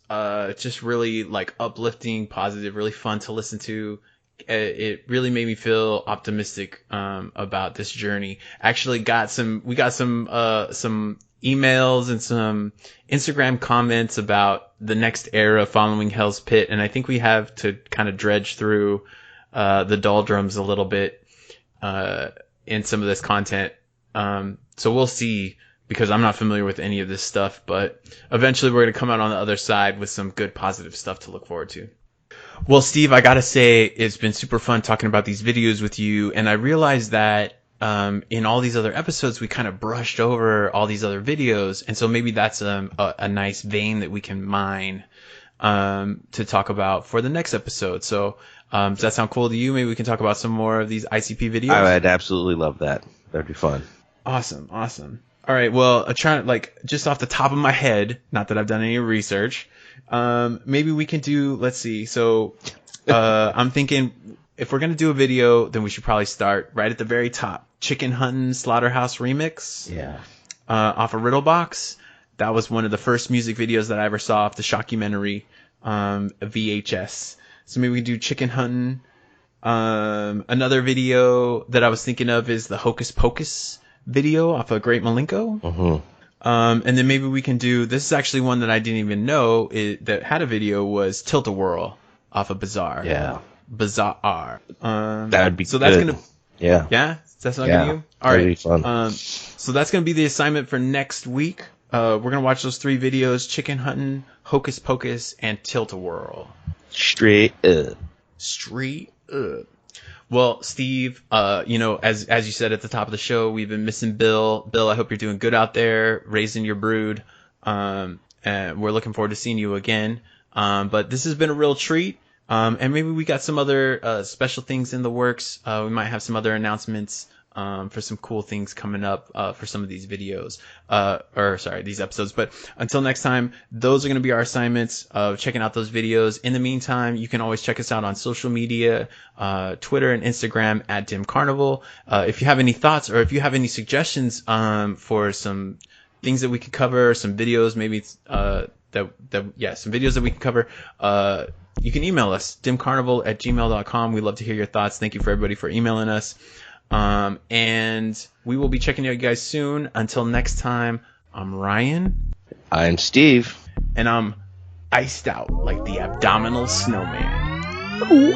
just really like uplifting, positive, really fun to listen to. It really made me feel optimistic, about this journey. Actually we got some emails and some Instagram comments about the next era following Hell's Pit. And I think we have to kind of dredge through, the doldrums a little bit, in some of this content. So we'll see, because I'm not familiar with any of this stuff, but eventually we're going to come out on the other side with some good positive stuff to look forward to. Well, Steve, I got to say, it's been super fun talking about these videos with you. And I realized that, in all these other episodes, we kind of brushed over all these other videos. And so maybe that's a nice vein that we can mine, to talk about for the next episode. So, does that sound cool to you? Maybe we can talk about some more of these ICP videos. I'd absolutely love that. That'd be fun. Awesome. All right. Well, just off the top of my head, not that I've done any research, maybe we can do, let's see. So, I'm thinking if we're going to do a video, then we should probably start right at the very top. Chicken Huntin' Slaughterhouse Remix. Yeah. Off of Riddlebox. That was one of the first music videos that I ever saw off the Shockumentary, VHS. So maybe we do Chicken Huntin'. Another video that I was thinking of is the Hocus Pocus video off of Great Malenko. Mm-hmm. And then maybe we can do, this is actually one that I didn't even know that had a video, was Tilt-A-Whirl off of Bizarre. Yeah. Bizarre. That'd be so good. That's gonna. Yeah. Yeah. That's not gonna you. All that'd right. Be fun. So that's gonna be the assignment for next week. We're gonna watch those 3 videos: Chicken Huntin', Hocus Pocus, and Tilt-A-Whirl. Straight up. Well, Steve, as you said at the top of the show, we've been missing Bill. Bill, I hope you're doing good out there, raising your brood. And we're looking forward to seeing you again. But this has been a real treat. And maybe we got some other special things in the works. We might have some other announcements for some cool things coming up for some of these videos, these episodes. But until next time, those are going to be our assignments of checking out those videos. In the meantime, you can always check us out on social media, Twitter and Instagram at Dim Carnival. If you have any thoughts or if you have any suggestions for some things that we could cover, some videos, maybe some videos that we can cover, you can email us, dimcarnival@gmail.com. We'd love to hear your thoughts. Thank you for everybody for emailing us. And we will be checking you guys soon. Until next time, I'm Ryan. I'm Steve. And I'm iced out like the abdominal snowman. Ooh.